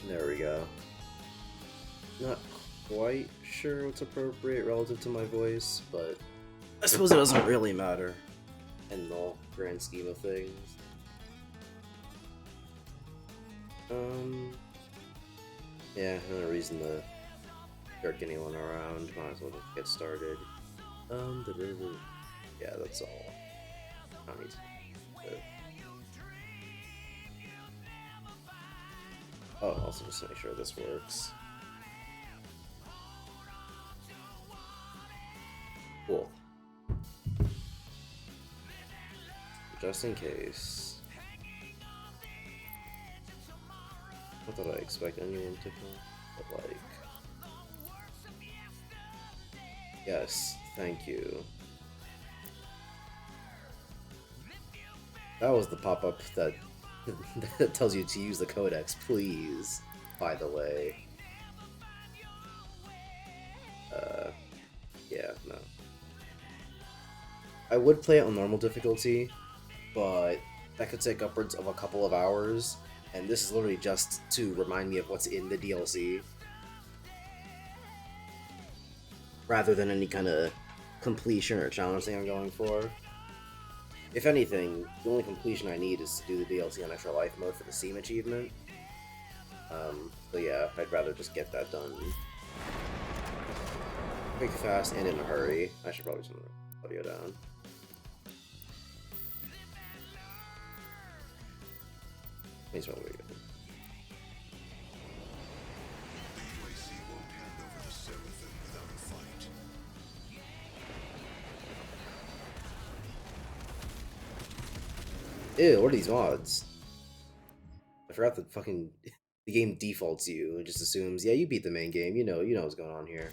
There we go. Not quite sure what's appropriate relative to my voice, but I suppose it doesn't really matter in the grand scheme of things. Yeah, no reason to jerk anyone around. Might as well just get started. Yeah, that's all. I don't need to. Oh, also just to make sure this works. Cool. Just in case. Not that I expect anyone to come, but like... Yes, thank you. That was the pop-up that that tells you to use the codex, please, by the way. Yeah, no. I would play it on normal difficulty, but that could take upwards of a couple of hours, and this is literally just to remind me of what's in the DLC, rather than any kind of completion or challenge thing I'm going for. If anything, the only completion I need is to do the DLC on Extra Life Mode for the Seam achievement. So yeah, I'd rather just get that done quick, fast, and in a hurry. I should probably turn the audio down. Please don't wait. Ew, what are these mods? I forgot that fucking the game defaults you and just assumes, yeah, you beat the main game, you know what's going on here.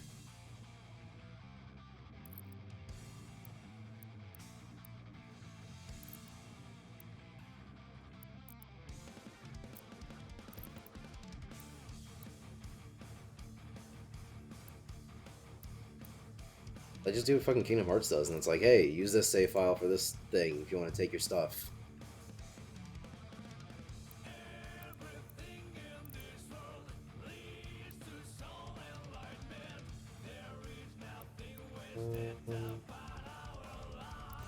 I just do what fucking Kingdom Hearts does, and it's like, hey, use this save file for this thing if you want to take your stuff.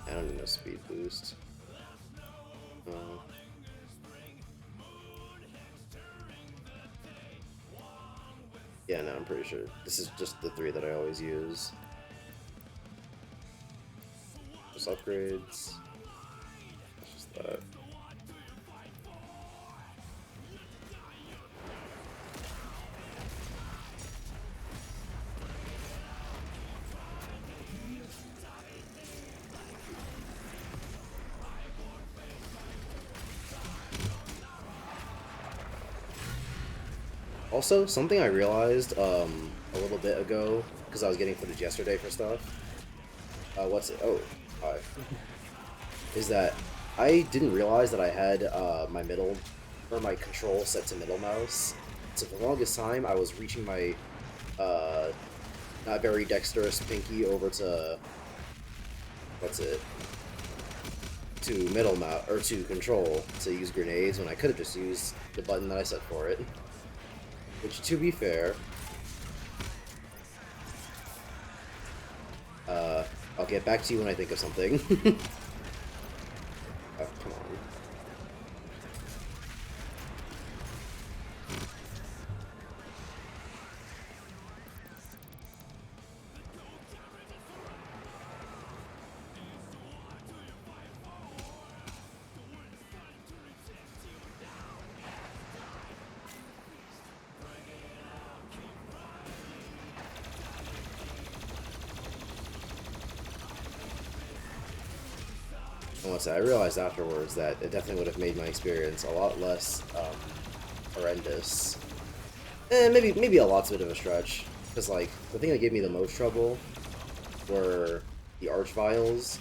I don't need no speed boost. Yeah, no, I'm pretty sure. This is just the 3 that I always use. Just upgrades. That's just that. Also, something I realized a little bit ago, because I was getting footage yesterday for stuff. What's it? Oh, hi. Is that I didn't realize that I had my control set to middle mouse. So for the longest time, I was reaching my not very dexterous pinky over to to middle mouse or to control to use grenades when I could have just used the button that I set for it. Which, to be fair, I'll get back to you when I think of something. Oh, come on. once I realized afterwards that it definitely would have made my experience a lot less horrendous. Maybe a lot's bit of a stretch, because like the thing that gave me the most trouble were the Archviles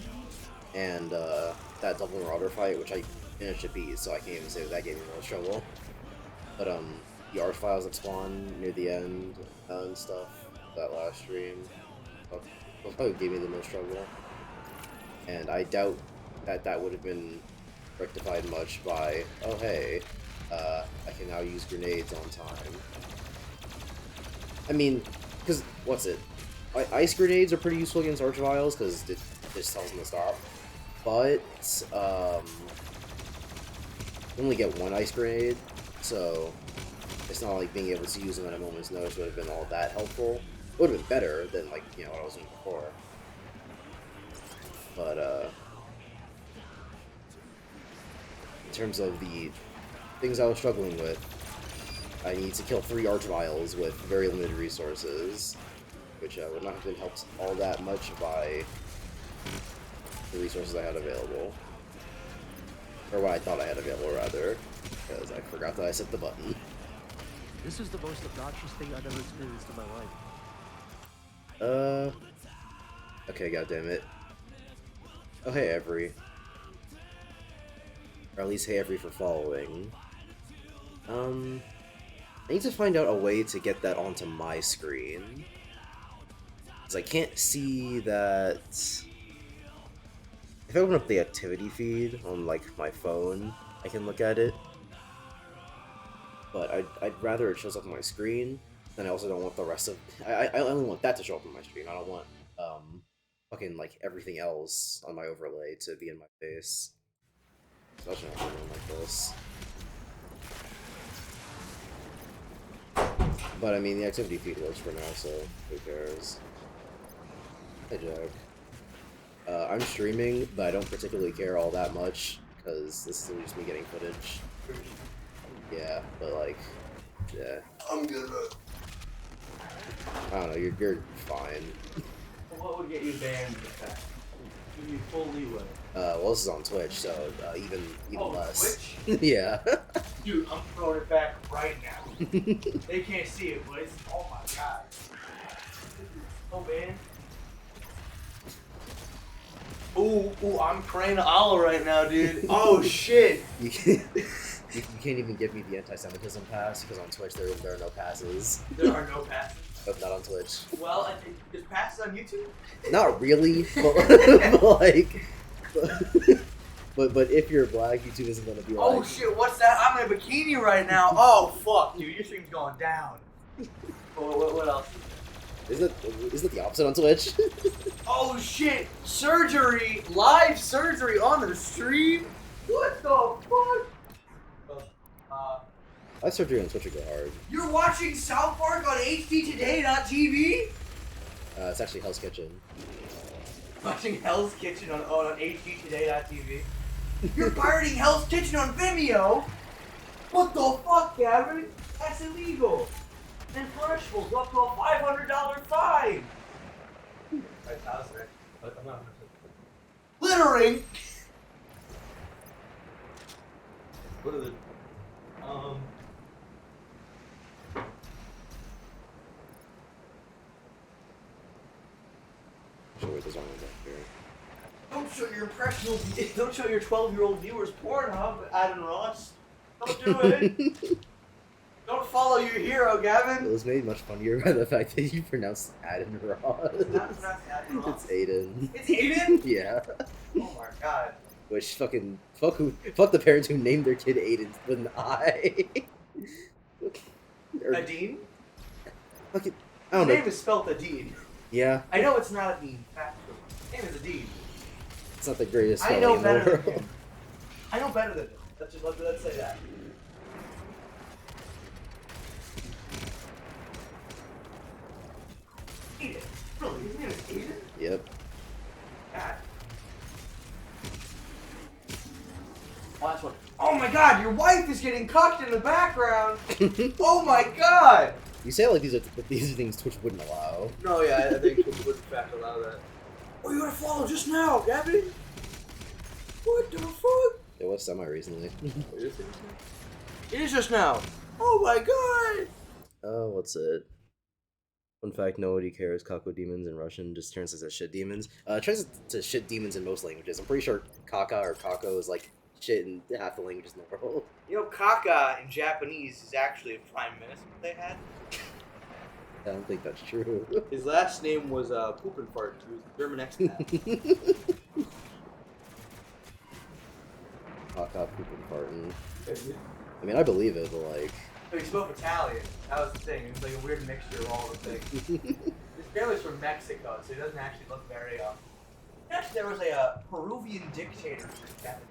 and that double marauder fight, which I finished to beat, so I can't even say that gave me the most trouble. But the Archviles that spawned near the end and stuff that last stream, that probably gave me the most trouble. And I doubt that would have been rectified much by, oh hey, I can now use grenades on time. I mean, because, what's it? Ice grenades are pretty useful against Archviles, because it just tells them to stop. But, you only get one ice grenade, so it's not like being able to use them at a moment's notice would have been all that helpful. It would have been better than, like, you know, what I was doing before. But, in terms of the things I was struggling with, I need to kill 3 Archviles with very limited resources, which would not have been helped all that much by the resources I had available. Or what I thought I had available, rather, because I forgot that I set the button. This is the most obnoxious thing I've ever experienced in my life. Okay, goddammit. Oh, hey, Every. Or at least hey, Every for following. I need to find out a way to get that onto my screen. Because I can't see that... If I open up the activity feed on, like, my phone, I can look at it. But I'd rather it shows up on my screen, and I also don't want the rest of... I only want that to show up on my screen. I don't want, fucking, like, everything else on my overlay to be in my face. Especially not doing like this. But I mean, the activity feed works for now, so who cares? Hey, Jack. I'm streaming, but I don't particularly care all that much, because this is just me getting footage. Yeah, but like, yeah. I'm good. I don't know, you're fine. What would get you banned with that? Give you full leeway. Well, this is on Twitch, so even less. Twitch? Yeah. Dude, I'm throwing it back right now. They can't see it, but it's, oh my god. Oh man. Ooh, I'm praying to Allah right now, dude. Oh shit. You can't even give me the anti-Semitism pass, because on Twitch there are no passes. There are no passes. Nope, not on Twitch. Well, I think there's passes on YouTube? Not really, but like, but if you're black, YouTube isn't gonna be like. Oh shit, what's that? I'm in a bikini right now. Oh fuck, dude, your stream's going down. What else? Isn't it the opposite on Twitch? Oh shit, surgery, live surgery on the stream? What the fuck? Live surgery on Twitch would go hard. You're watching South Park on HDToday.tv? It's actually Hell's Kitchen. Watching Hell's Kitchen on HDToday.tv? You're pirating Hell's Kitchen on Vimeo? What the fuck, Gavin? That's illegal. And punishable up to a $500 fine. Littering? What are the... Sure, there's one back here. Don't show your impressionable... Don't show your 12-year-old viewers Pornhub, Adam Ross. Don't do it. Don't follow your hero, Gavin. It was made much funnier by the fact that you pronounced Aiden Ross. It's not pronounced Adam Ross. It's Aiden. It's Aiden? Yeah. Oh my god. Which fuck the parents who named their kid Aiden with an I. Adine? Fucking, I don't His know. name is spelled Adine. Yeah, I know it's not Adine. His name is Adine. it's not the greatest I spelling know in the better than world. him. I know better than him. Let's say that. Aiden. Really? His name is Aiden? Yep. God. Oh, that's one. Oh my god, your wife is getting cucked in the background! Oh my god! You say like these are things Twitch wouldn't allow. No, yeah, I think Twitch would in fact allow that. Oh, you gotta follow just now, Gabby! What the fuck? It was semi recently. It is just now. Oh my god! Oh, what's it? Fun fact: nobody cares. Kako demons in Russian just turns into shit demons. It turns to shit demons in most languages. I'm pretty sure Kaka or Kako is like shit in half the languages in the world. You know, Kaka in Japanese is actually a prime minister they had. I don't think that's true. His last name was Poopenfart. He was a German expat. Kaka pooping farting. I mean, I believe it, but like. So he spoke Italian. That was the thing. It was like a weird mixture of all the things. This family's from Mexico, so he doesn't actually look very. Actually, there was a Peruvian dictator for Japanese.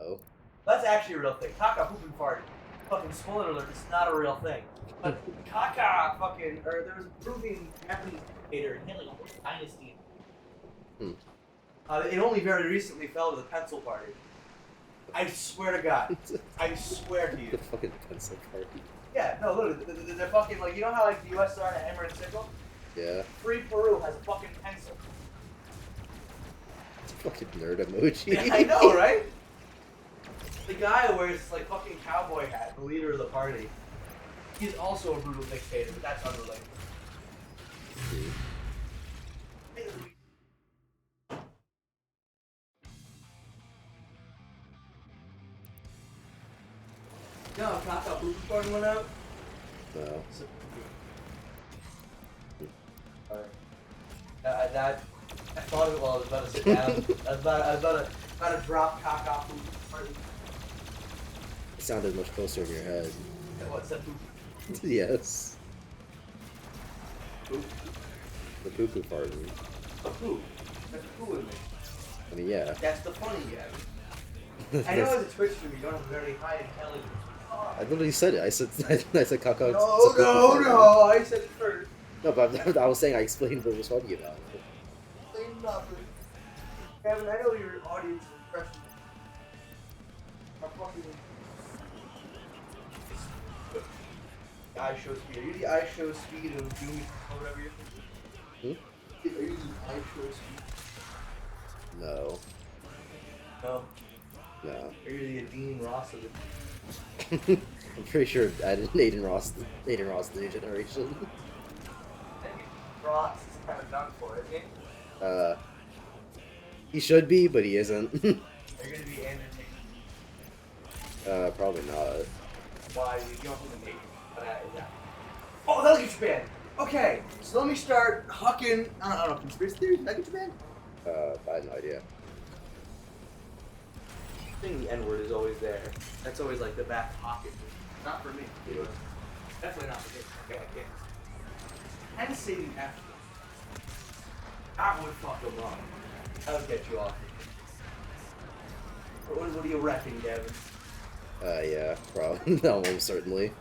Oh. That's actually a real thing. Kaka Poopenfart. Fucking spoiler alert, it's not a real thing. But Kaka fucking, or there was a Peruvian Japanese dictator in like a whole dynasty. It only very recently fell to the pencil party. I swear to God. I swear to you. The fucking pencil party. Yeah, no, literally, they're fucking, like, you know how, like, the U.S. started a hammer and sickle? Yeah. Free Peru has a fucking pencil. It's a fucking nerd emoji. Yeah, I know, right? The guy who wears, like, fucking cowboy hat, the leader of the party, he's also a brutal dictator, but that's unrelated. No, Kaka Poopenfart went out? No. I thought of it while I was about to sit down. I was about to drop Kaka Poopenfart. It sounded much closer in your head. What's that poop? Yes. Poop? The poo-poo farting. A poop. That's a poo in me. I mean, yeah. That's the funny guy. I know as a Twitch streamer you don't have a very high intelligence. I literally said it. I said Kaka. No, I said it first. No, but I was saying I explained what was funny about it. Explain nothing. Kevin, I know your audience impressions are fucking. I show speed. Are you the I show speed of Doom or whatever you're thinking? Are you the I show speed? No. No. No. Are you the Dean Ross of the. I'm pretty sure Aiden Ross, the new generation. I think Ross is kind of done for, isn't he? He should be, but he isn't. Are you gonna be Andrew Tate? Probably not. Why? You don't have to make it. Yeah. Oh, that'll get you banned. Okay, so let me start hucking. I don't know, conspiracy theories? That'll get you banned? I have no idea. I think the N word is always there. That's always like the back pocket. Not for me. Yeah. Definitely not for me. Okay, I can't. And say the F. That would fuck them up. That would get you off. What do you reckon, Gavin? Yeah, probably. No, almost certainly.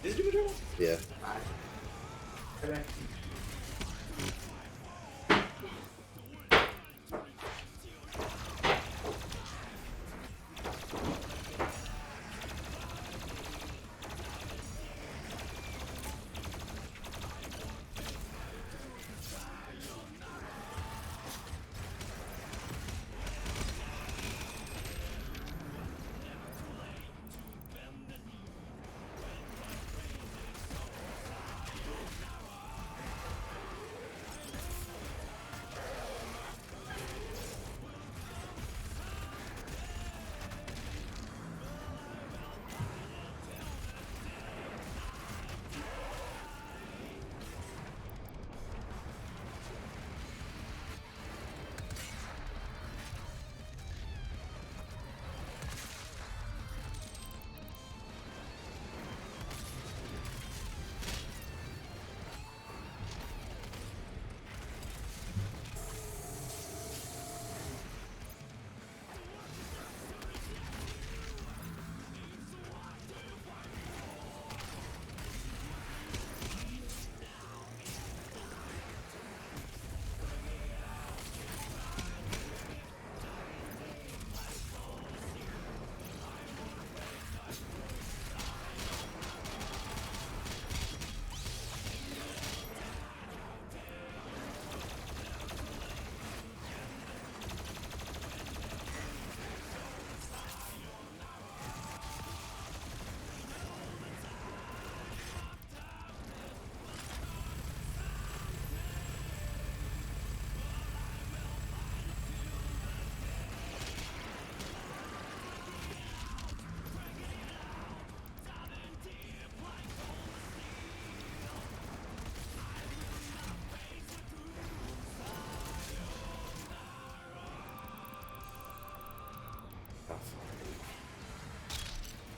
Is it Doom Yeah. Okay.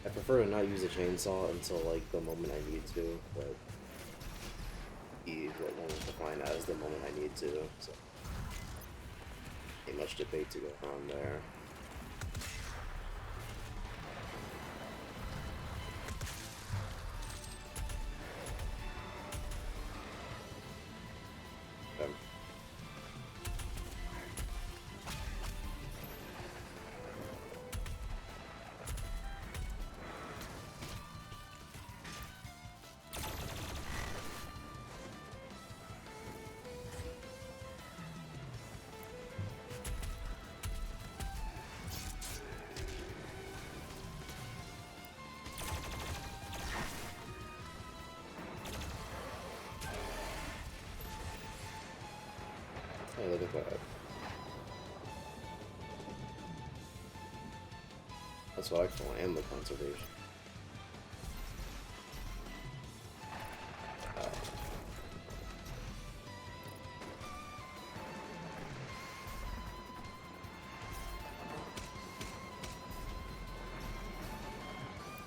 I prefer to not use a chainsaw until like the moment I need to, but be what one would define as the moment I need to. So, ain't much debate to go on there. Oh, look at that. That's what I call ammo conservation.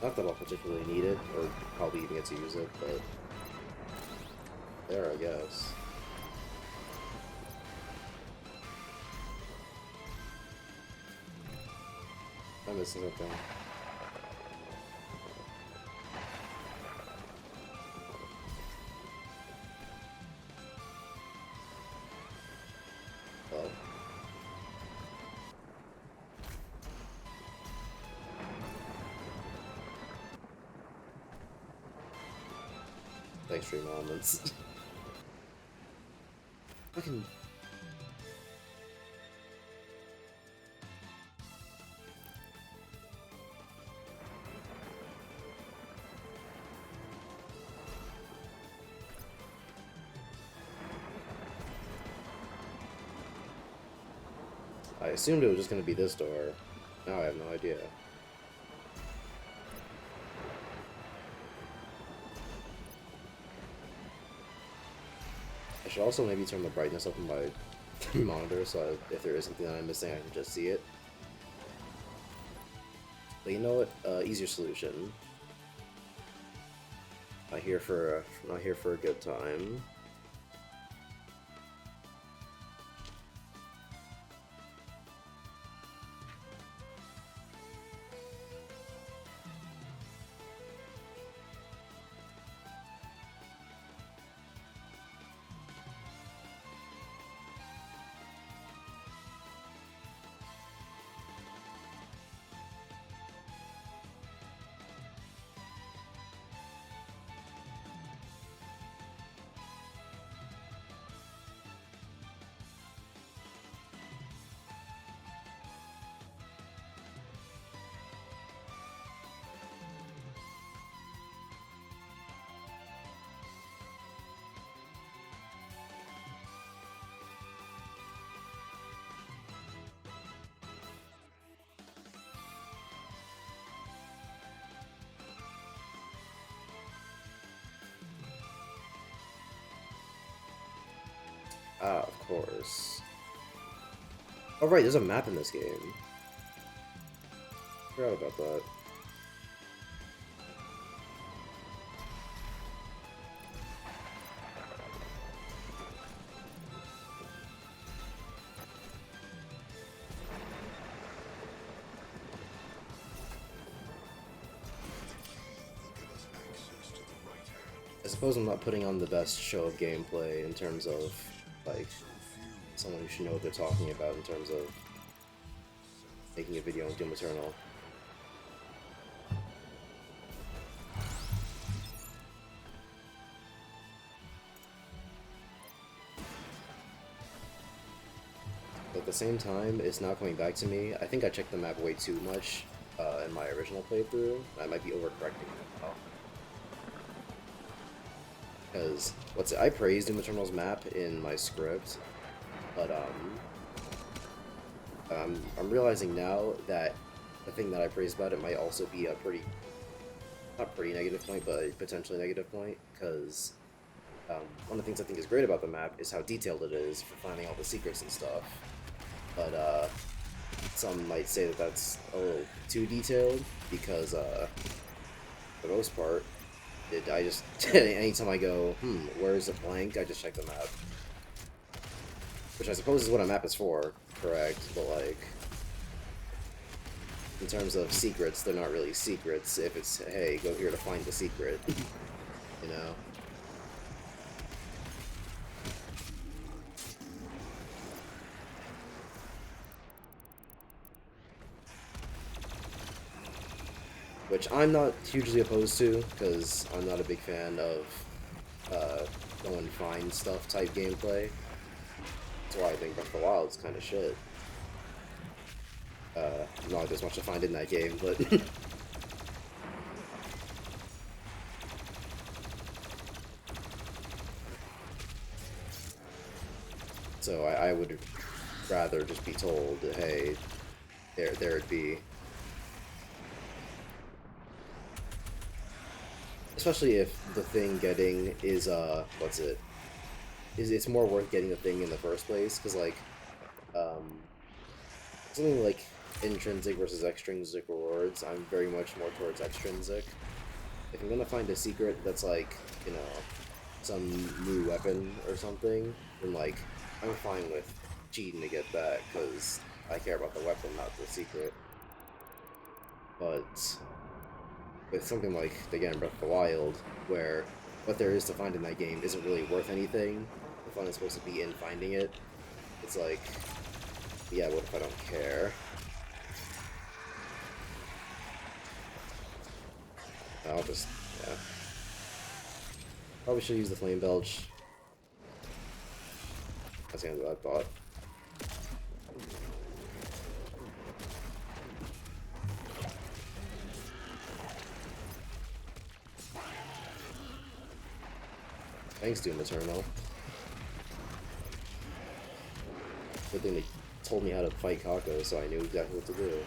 Not that I'll particularly need it, or probably even get to use it, but there, I guess. I'm missing something. Oh. Extreme elements. Fucking. I assumed it was just gonna be this door. Now I have no idea. I should also maybe turn the brightness up on my monitor so if there is something that I'm missing, I can just see it. But you know what? Easier solution. Not here for a good time. Ah, of course. Oh right, there's a map in this game. Forgot about that. I suppose I'm not putting on the best show of gameplay in terms of, like, someone who should know what they're talking about in terms of making a video on Doom Eternal. But at the same time, it's now coming back to me. I think I checked the map way too much in my original playthrough. I might be overcorrecting it now. Because I praised Doom Eternal's map in my script, but I'm realizing now that the thing that I praised about it might also be a not pretty negative point, but a potentially negative point, because one of the things I think is great about the map is how detailed it is for finding all the secrets and stuff. But some might say that that's a little too detailed because, for the most part, I just anytime I go, where's the blank? I just check the map, which I suppose is what a map is for, correct? But like, in terms of secrets, they're not really secrets. If it's hey, go here to find the secret, you know. Which I'm not hugely opposed to, because I'm not a big fan of go and find stuff type gameplay. That's why I think Breath of the Wild's kind of shit. Not like there's much to find in that game, but so I would rather just be told, hey, there it be. Especially if the thing getting is what's it? Is it's more worth getting the thing in the first place, because like something like intrinsic versus extrinsic rewards, I'm very much more towards extrinsic. If I'm gonna find a secret that's like, you know, some new weapon or something, then like I'm fine with cheating to get that because I care about the weapon, not the secret. But with something like, again, Breath of the Wild, where what there is to find in that game isn't really worth anything, the fun is supposed to be in finding it, it's like, yeah, what if I don't care? I'll just, yeah. Probably should use the Flame Belch. That's the end of that thought. Thanks, Doom Eternal. Good thing they told me how to fight Kako, so I knew exactly what to do.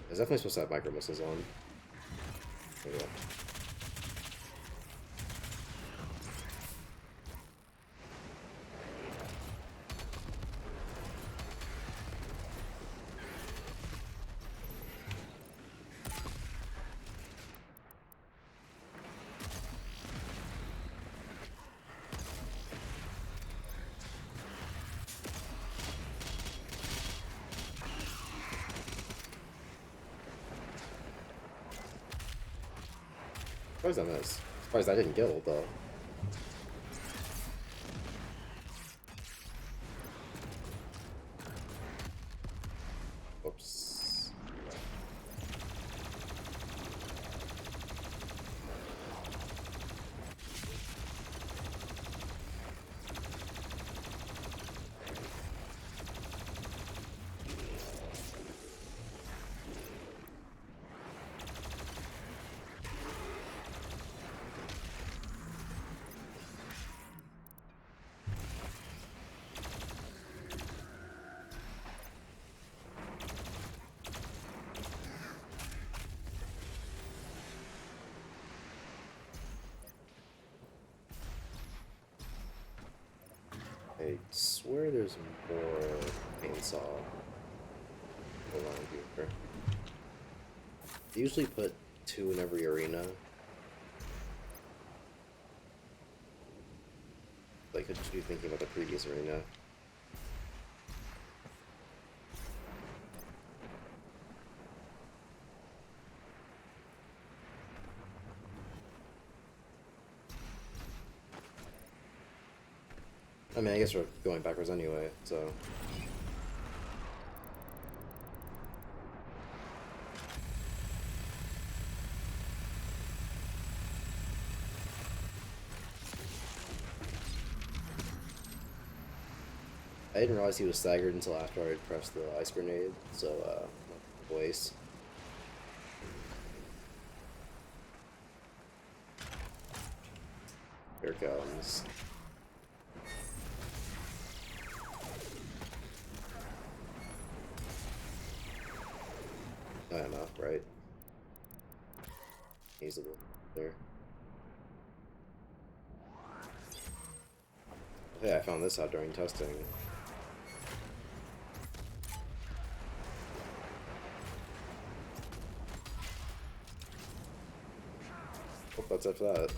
I was definitely supposed to have micro missiles on. There we go. Surprised I missed. Surprised I didn't kill, though. Oops. I swear there's more chainsaw around here. They usually put 2 in every arena. I could just be thinking about the previous arena. I mean, I guess we're going backwards anyway, so... I didn't realize he was staggered until after I had pressed the ice grenade, so, voice. Here it comes. I don't know, right? Easily. There. Hey, I found this out during testing. Hope that's it for that.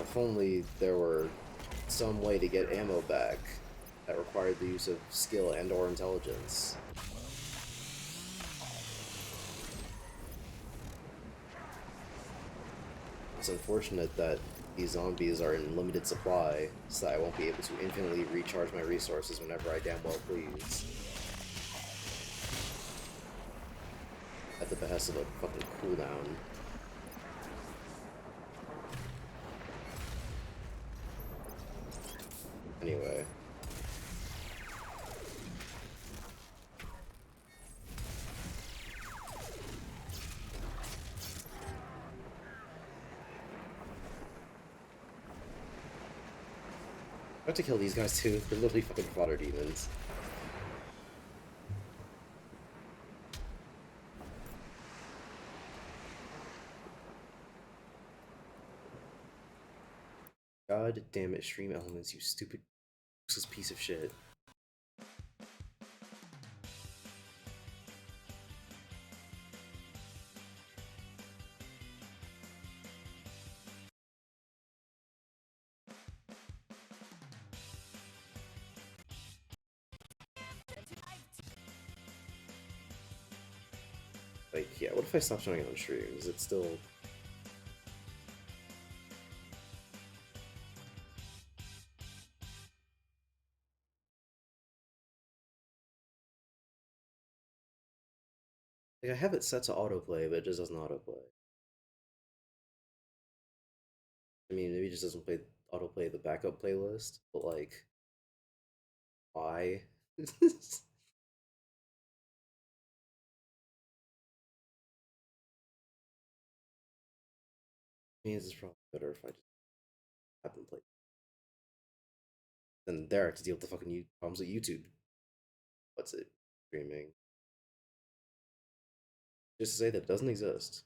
If only there were some way to get ammo back that required the use of skill and or intelligence. It's unfortunate that these zombies are in limited supply, so that I won't be able to infinitely recharge my resources whenever I damn well please. At the behest of a fucking cooldown. Anyway. I have to kill these guys too. They're literally fucking fodder demons. God damn it, Stream Elements, you stupid, useless piece of shit. Like, yeah, what if I stop showing it on stream? Is it still... Like, I have it set to autoplay, but it just doesn't autoplay. I mean, maybe it just doesn't autoplay the backup playlist, but like... Why? Means it's probably better if I just have them play. Then there to deal with the fucking problems with YouTube. What's it? Streaming. Just to say that it doesn't exist.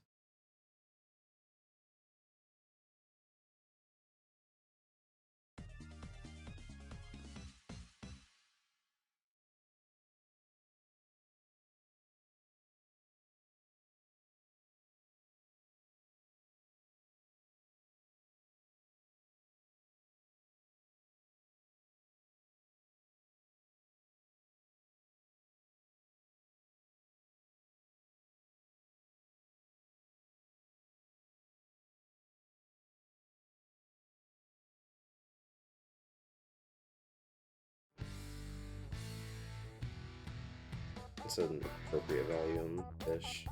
It's an appropriate volume-ish.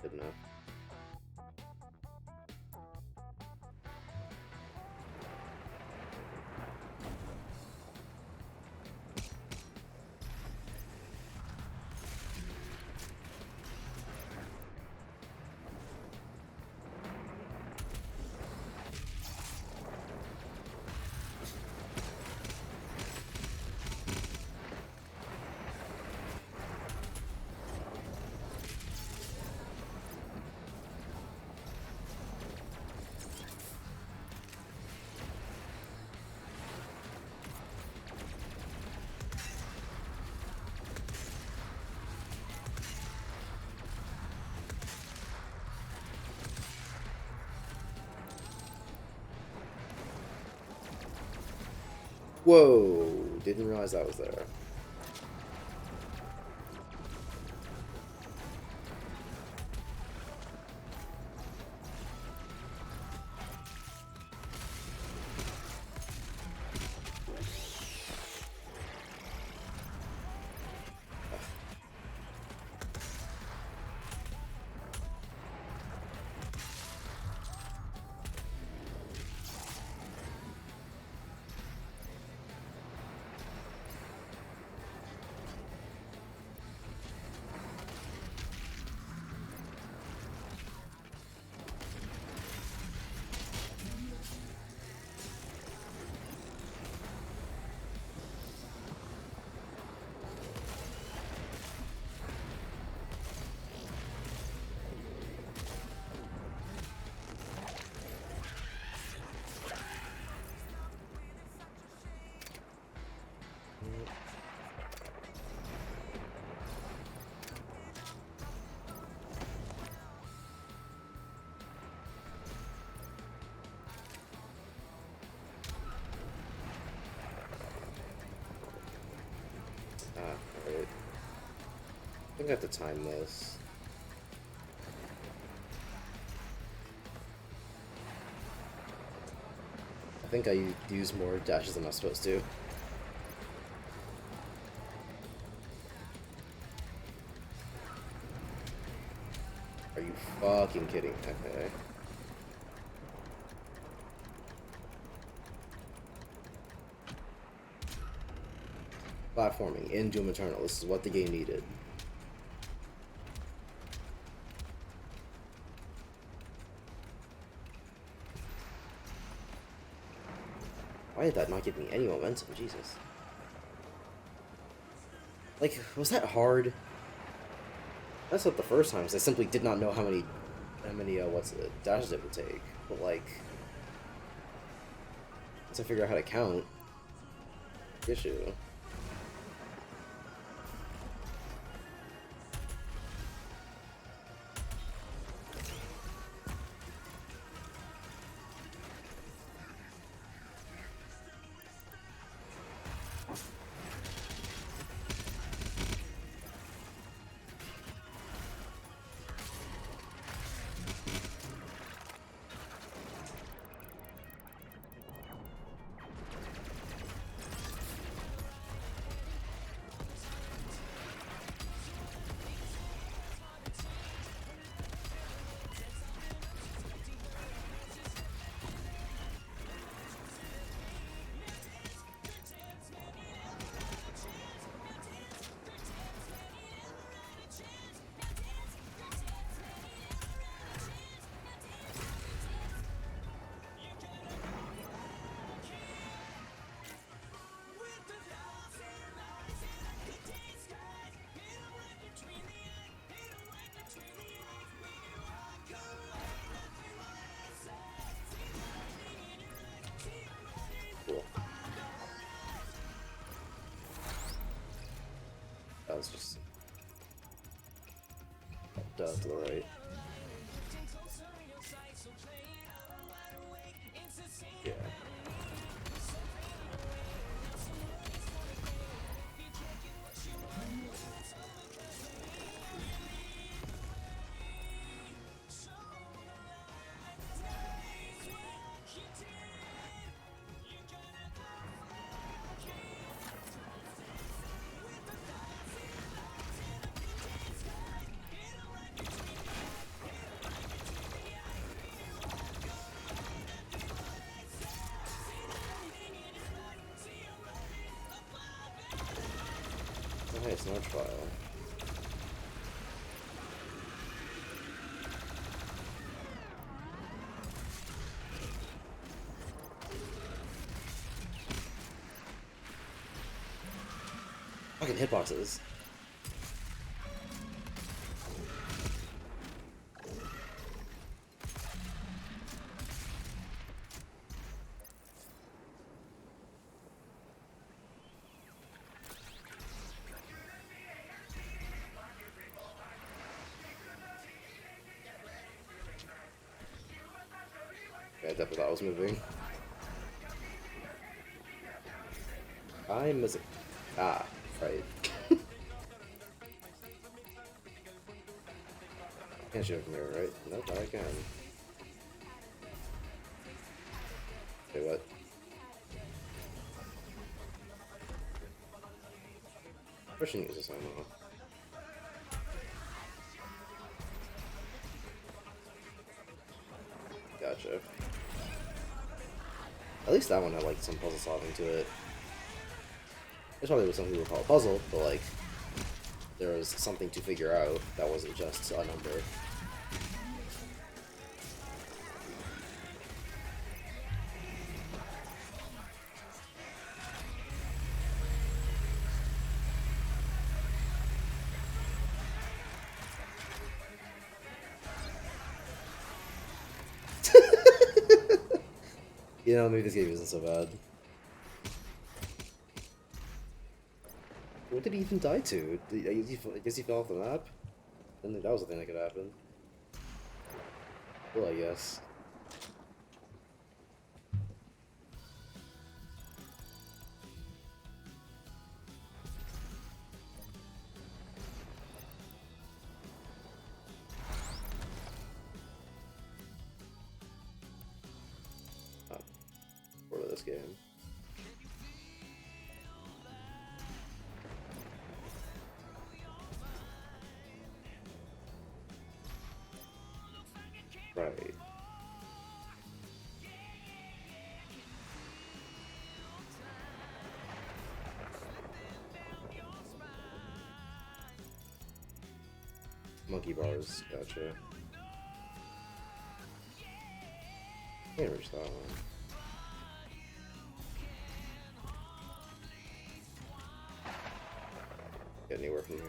Good enough. Whoa! Didn't realize that was there. Alright. I think I have to time this. I think I used more dashes than I was supposed to. Are you fucking kidding? Okay. Platforming in Doom Eternal. This is what the game needed. Why did that not give me any momentum? Jesus. Like, was that hard? That's not the first time, because I simply did not know how many, what's it, dashes it would take. But, like, once I figure out how to count, issue. Cool. That was just to the right. Yeah. Nice, no trial. Fucking hitboxes. Yeah, I definitely thought I was moving. I'm missing. Ah, right. Can't shoot from here, right? Nope, I can. Wait, what? Pushing uses ammo. Gotcha. At least that one had like some puzzle solving to it. There's probably what some people call a puzzle, but like there was something to figure out that wasn't just a number. You know, maybe this game isn't so bad. What did he even die to? I guess he fell off the map? I didn't think that was the thing that could happen. Well, I guess. this game. Right. Monkey bars, gotcha. Can't reach that one. Get anywhere from here.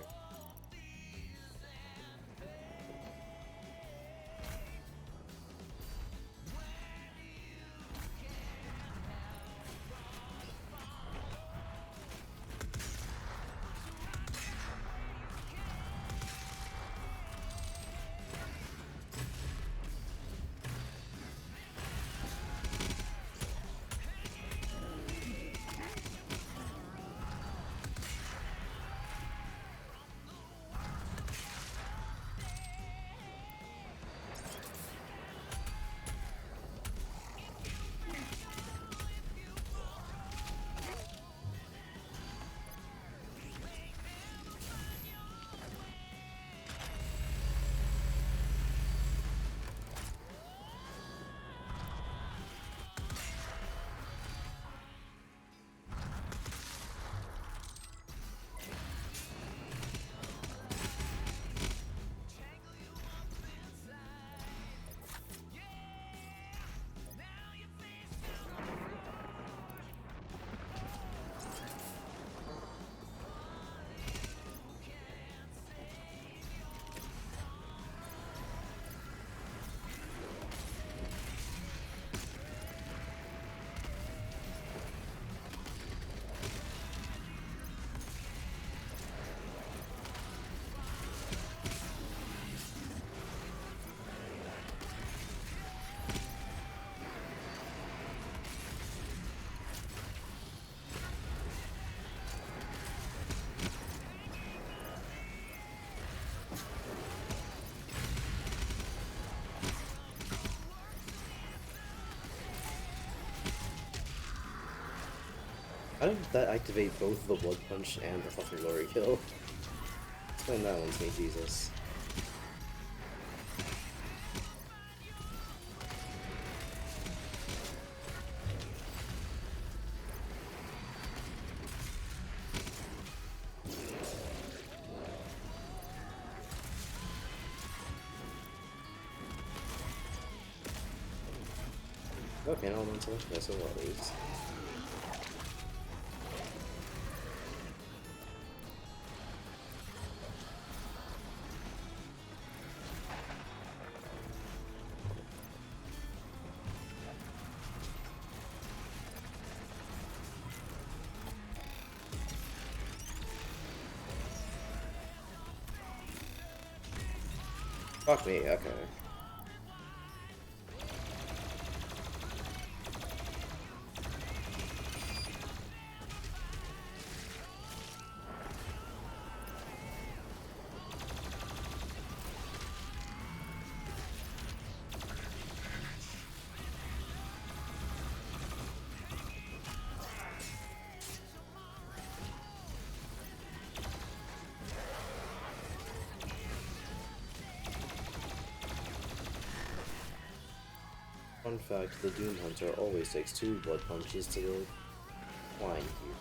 How did that activate both the Blood Punch and the fucking Glory Kill? Explain that one to me, Jesus. Okay, elemental. That's a lot of these. Fuck me, okay. Fun fact, the Doom Hunter always takes 2 blood punches to go flying here.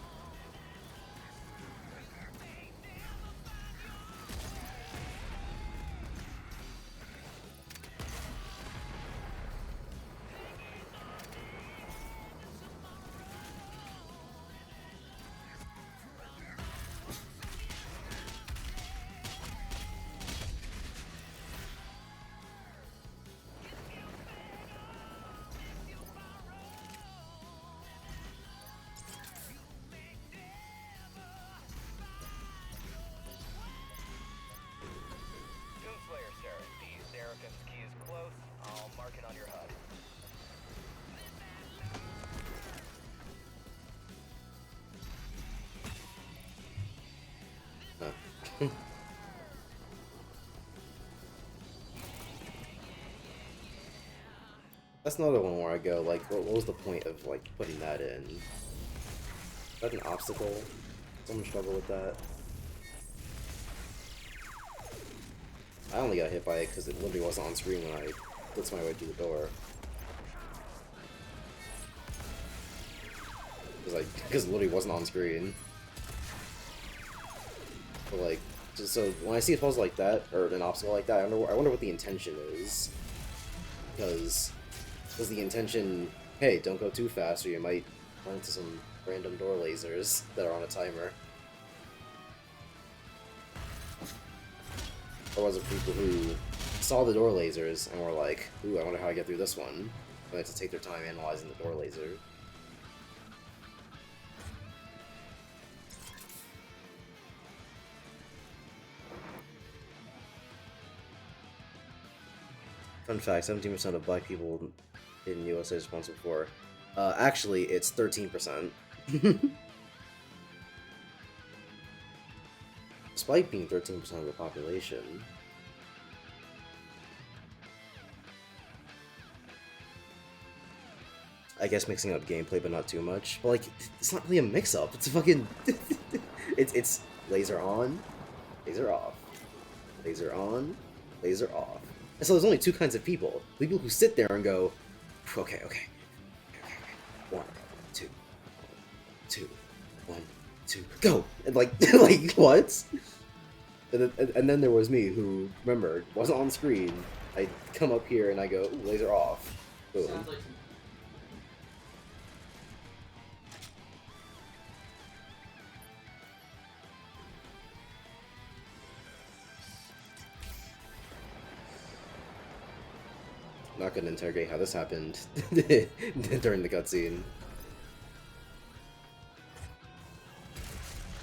Doomslayer, sir. The Seraphim's key is close. I'll mark it on your HUD. Huh. That's another one where I go, like, what was the point of, like, putting that in? Is that an obstacle? Someone struggle with that? I only got hit by it because it literally wasn't on screen when I blitzed my way through the door. Because it literally wasn't on screen. But, like, just so when I see a puzzle like that, or an obstacle like that, I wonder what the intention is. Because was the intention, hey, don't go too fast or you might run into some random door lasers that are on a timer? Or was it people who saw the door lasers and were like, ooh, I wonder how I get through this one? And they had to take their time analyzing the door laser. Fun fact, 17% of black people in USA is responsible for. Actually, it's 13%. Despite being 13% of the population. I guess mixing up gameplay, but not too much. But, like, it's not really a mix-up. It's a fucking... it's laser on, laser off. Laser on, laser off. And so there's only two kinds of people. People who sit there and go, okay. 1, 2, 2, 1, 2, go! And like, like what? And then there was me who, remember, wasn't on screen. I come up here and I go, ooh, laser off. Boom. Sounds like some Not gonna interrogate how this happened during the cutscene.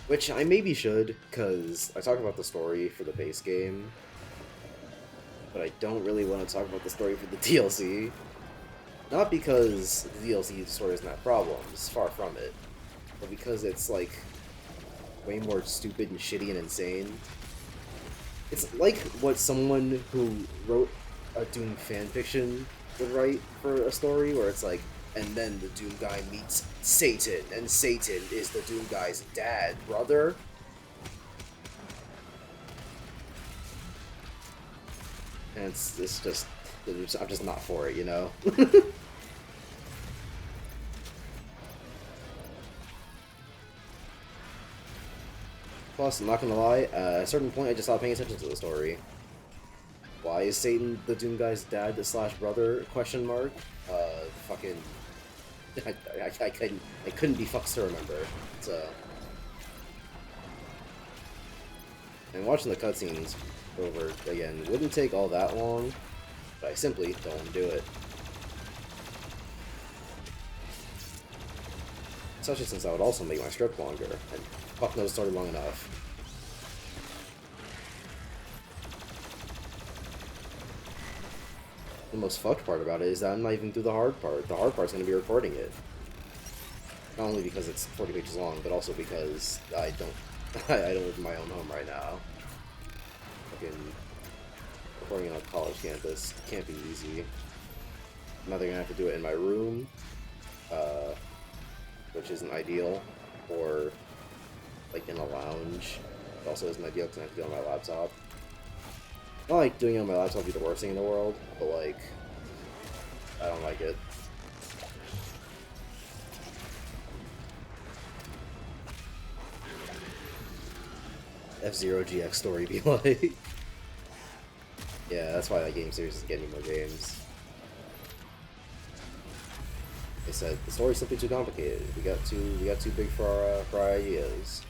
Which I maybe should, because I talk about the story for the base game, but I don't really want to talk about the story for the DLC. Not because the DLC story isn't that problems, far from it, but because it's like way more stupid and shitty and insane. It's like what someone who wrote a Doom fanfiction would write for a story, where it's like, and then the Doom guy meets Satan, and Satan is the Doom guy's dad, brother. And it's just, I'm just not for it, you know? Plus, I'm not gonna lie, at a certain point I just stopped paying attention to the story. Why is Satan the Doom guy's dad slash brother? Question mark. Fucking. I couldn't be fucked to remember. So. And watching the cutscenes over again wouldn't take all that long, but I simply don't want to do it. Especially since that would also make my script longer, and fuck knows story long enough. The most fucked part about it is that I'm not even through the hard part. The hard part's going to be recording it. Not only because it's 40 pages long, but also because I don't live in my own home right now. Fucking recording on a college campus can't be easy. I'm either going to have to do it in my room, which isn't ideal, or like in a lounge. It also isn't ideal because I have to do it on my laptop. Not like doing it on my laptop would be the worst thing in the world, but like, I don't like it. F-Zero GX story be like. Yeah, that's why that game series is getting more games. They said the story's simply too complicated. We got too big for our ideas.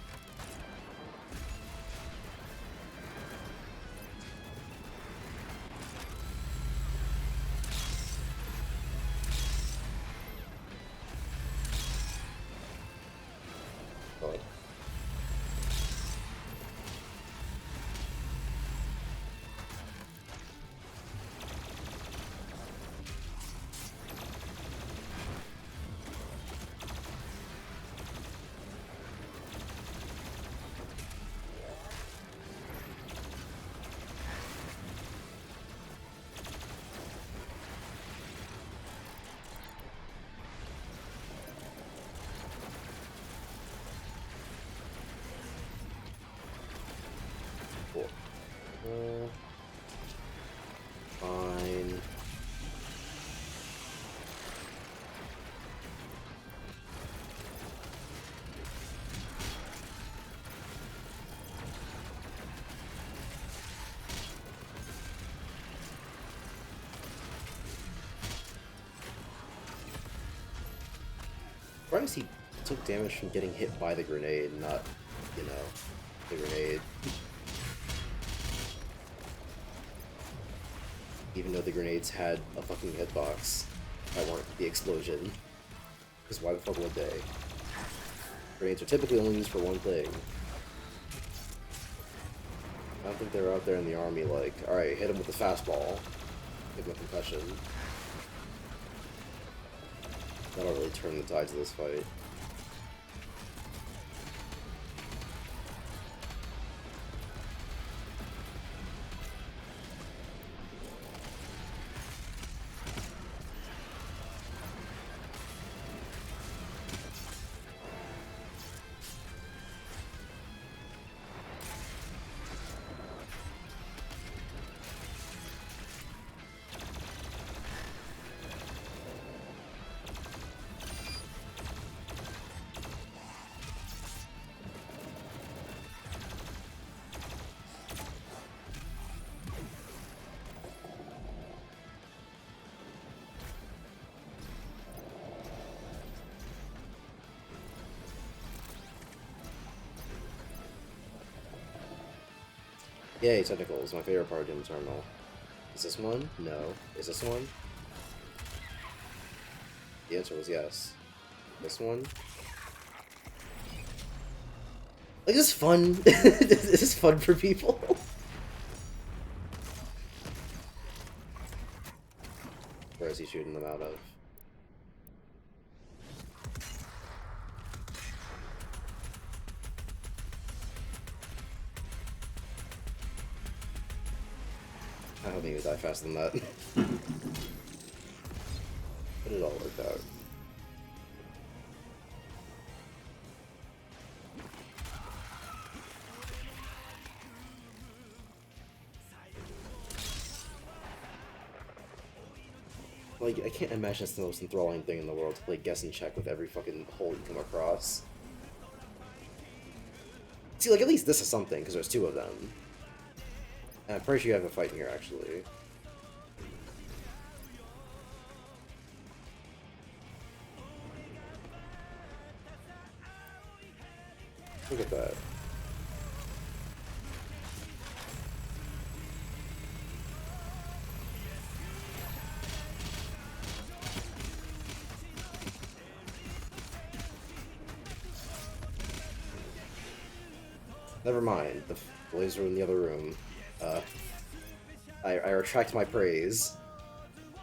But surprised he took damage from getting hit by the grenade, not, you know, the grenade. Even though the grenades had a fucking hitbox, that weren't the explosion. Because why the fuck would they? Grenades are typically only used for one thing. I don't think they're out there in the army like, alright, hit him with the fastball. Give him a concussion. That'll really turn the tides of this fight. Yay, tentacles, my favorite part of Doom Eternal. Is this one? No. Is this one? The answer was yes. This one? Like, this is fun. This is fun for people. Where is he shooting them out of? I don't think he would die faster than that. But it all worked out. Like, I can't imagine it's the most enthralling thing in the world to play guess and check with every fucking hole you come across. See, like, at least this is something, because there's two of them. And I'm pretty sure you have a fight here, actually. Look at that. Never mind, the laser in the other room. I retract my praise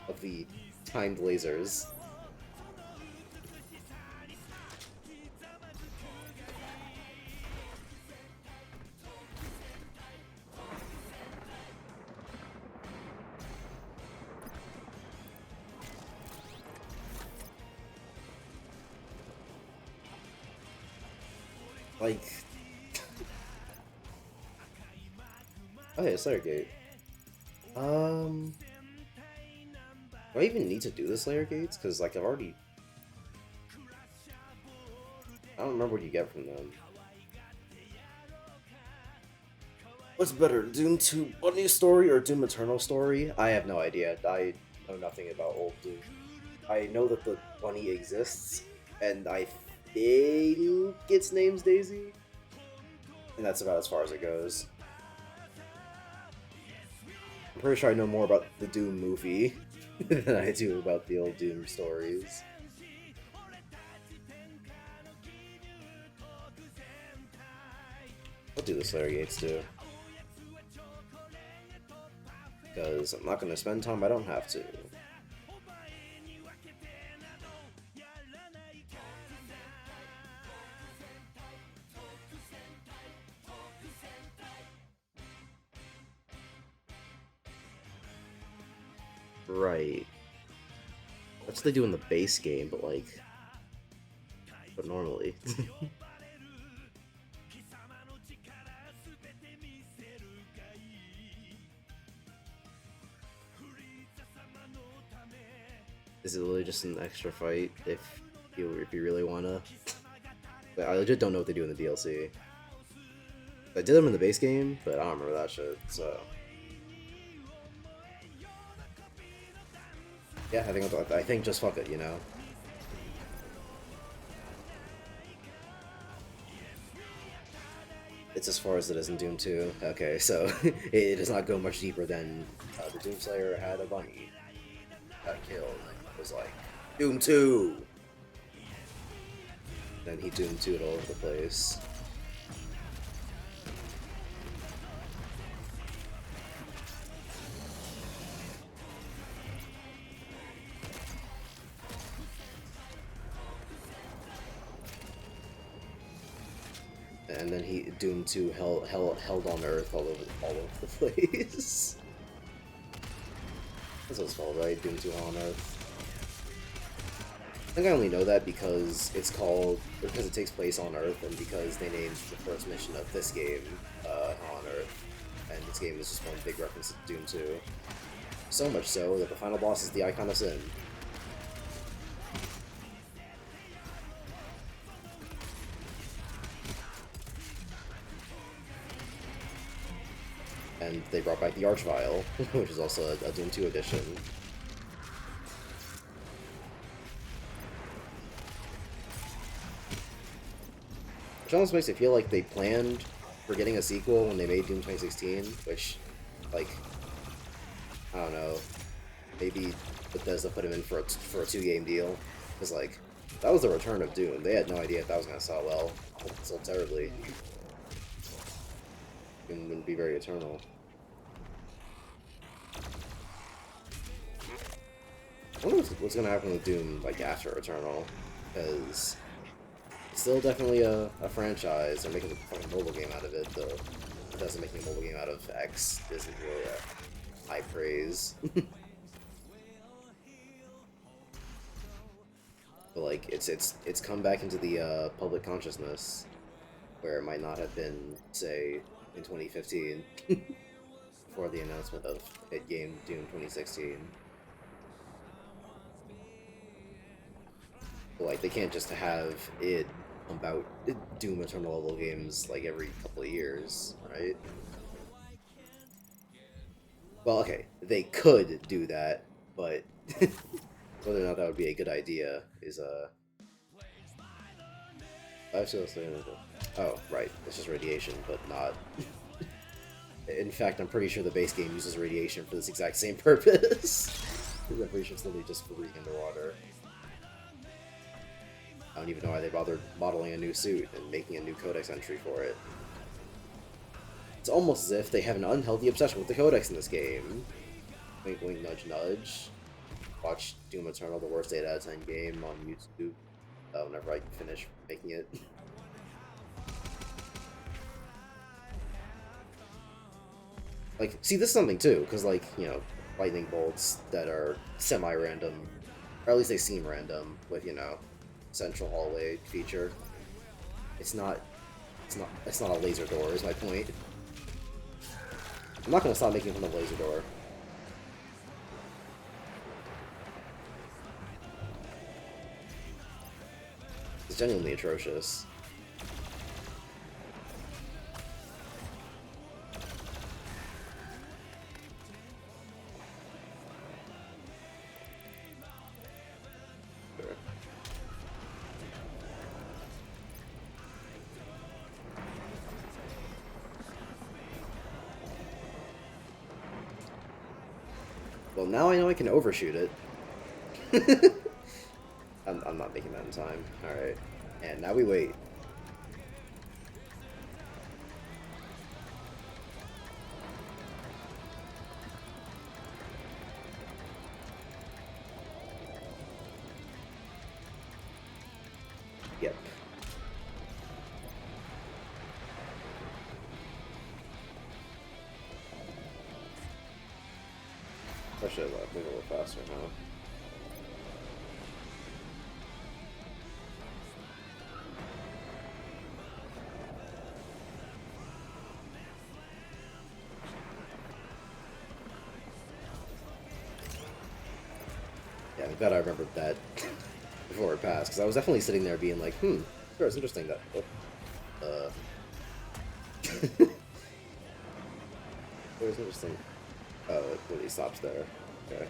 of the timed lasers. Like... Oh yeah, Slayer Gate. Do I even need to do the Slayer Gates? Because, like, I've already... I don't remember what you get from them. What's better, Doom 2 Bunny Story or Doom Eternal Story? I have no idea. I know nothing about old Doom. I know that the bunny exists, and I think its name's Daisy. And that's about as far as it goes. I'm pretty sure I know more about the Doom movie than I do about the old Doom stories. I'll do the Slayer Gates too. Because I'm not going to spend time I don't have to. Right. That's what they do in the base game, but like... But normally. Is it literally just an extra fight if you really wanna? But I legit don't know what they do in the DLC. I did them in the base game, but I don't remember that shit, so... Yeah, I think just fuck it, you know? It's as far as it is in Doom 2. Okay, so it does not go much deeper than the Doomslayer had a bunny, got killed, and it was like, Doom 2! Then he Doom 2'd all over the place. And then he Doom 2 held on Earth all over the place. That's what it's called, right? Doom 2 Hell on Earth. I think I only know that because it takes place on Earth, and because they named the first mission of this game Hell on Earth, and this game is just one big reference to Doom 2. So much so that the final boss is the Icon of Sin. And they brought back the Archvile, which is also a Doom 2 edition. Which almost makes it feel like they planned for getting a sequel when they made Doom 2016, which, like, I don't know, maybe Bethesda put him in for a 2-game deal, because, like, that was the return of Doom. They had no idea if that was going to sell well. It sold terribly. It wouldn't be very eternal. I wonder what's going to happen with Doom, like, after Eternal, because it's still definitely a franchise. They're making a fucking mobile game out of it, though. Bethesda making a mobile game out of X isn't really high praise. But, like, it's come back into the public consciousness, where it might not have been, say, in 2015, before the announcement of hit game Doom 2016. But, like, they can't just have it pump out Doom Eternal level games, like, every couple of years, right? Well, okay, they could do that, but whether or not that would be a good idea is, oh, right, it's just radiation, but not... In fact, I'm pretty sure the base game uses radiation for this exact same purpose. I'm pretty sure it's literally just for breathing underwater. I don't even know why they bothered modeling a new suit and making a new codex entry for it. It's almost as if they have an unhealthy obsession with the codex in this game. Wink wink nudge nudge. Watch Doom Eternal, the worst 8 out of 10 game on YouTube whenever I finish making it. Like, see, this is something too, because, like, you know, lightning bolts that are semi-random, or at least they seem random, with, you know, central hallway feature. It's not a laser door, is my point. I'm not gonna stop making fun of laser door. It's genuinely atrocious. Well, now I know I can overshoot it. I'm not making that in time. Alright. And now we wait. Yep. I should have moved a little faster now. Yeah, I'm glad I remembered that before it passed, because I was definitely sitting there being like, sure, it's interesting that... Oh, it was interesting. Oh, it really stops there. Okay.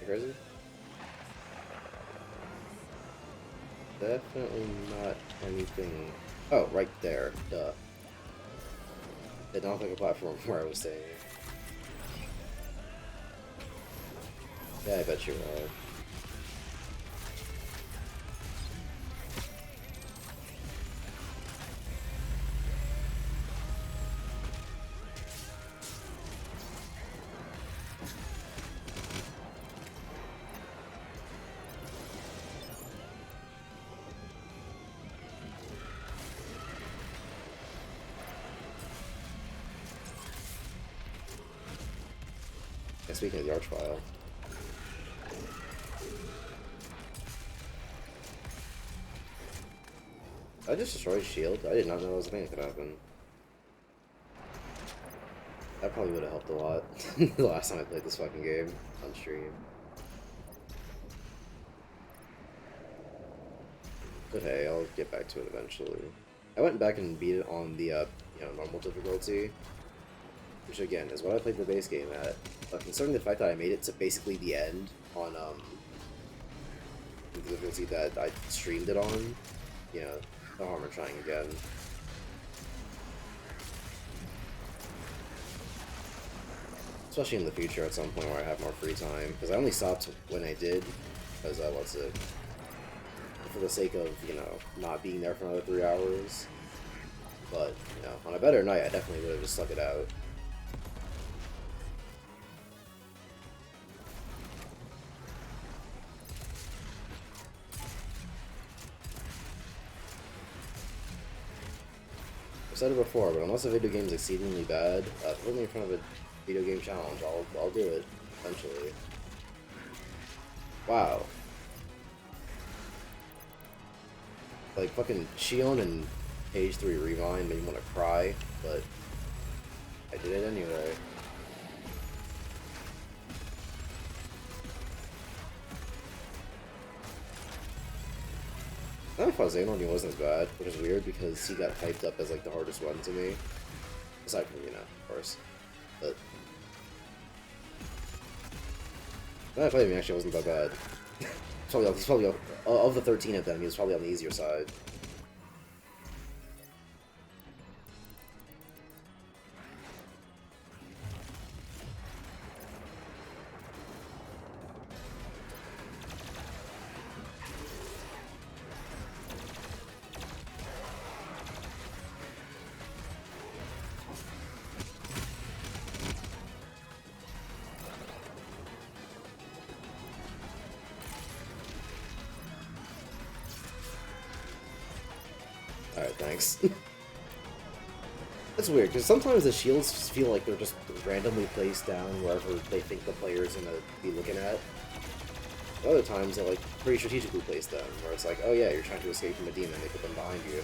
You crazy? Definitely not anything. Oh, right there. Duh. Did not look like a platform where I was staying. Yeah, I bet you are. Yeah, speaking of the Archvile. I just destroyed shield. I did not know that was a thing that could happen. That probably would have helped a lot the last time I played this fucking game on stream. But hey, I'll get back to it eventually. I went back and beat it on the normal difficulty, which again is what I played the base game at. But considering the fact that I made it to basically the end on the difficulty that I streamed it on, you know, no harm in trying again. Especially in the future at some point where I have more free time, because I only stopped when I did, because for the sake of, you know, not being there for another 3 hours. But, you know, on a better night, I definitely would have just stuck it out. I've said it before, but unless a video game is exceedingly bad, put me in front of a video game challenge, I'll do it, eventually. Wow. Like, fucking Shion and Page 3 Rewind made me want to cry, but I did it anyway. I thought Xenon wasn't as bad, which is weird because he got hyped up as like the hardest one to me. Aside from, you know, of course. But then I played him, actually wasn't that bad. He's probably of the 13 of them, he was probably on the easier side. Alright, thanks. That's weird, because sometimes the shields just feel like they're just randomly placed down wherever they think the player's gonna be looking at. Other times they're like pretty strategically placed them, where it's like, oh yeah, you're trying to escape from a demon, they put them behind you.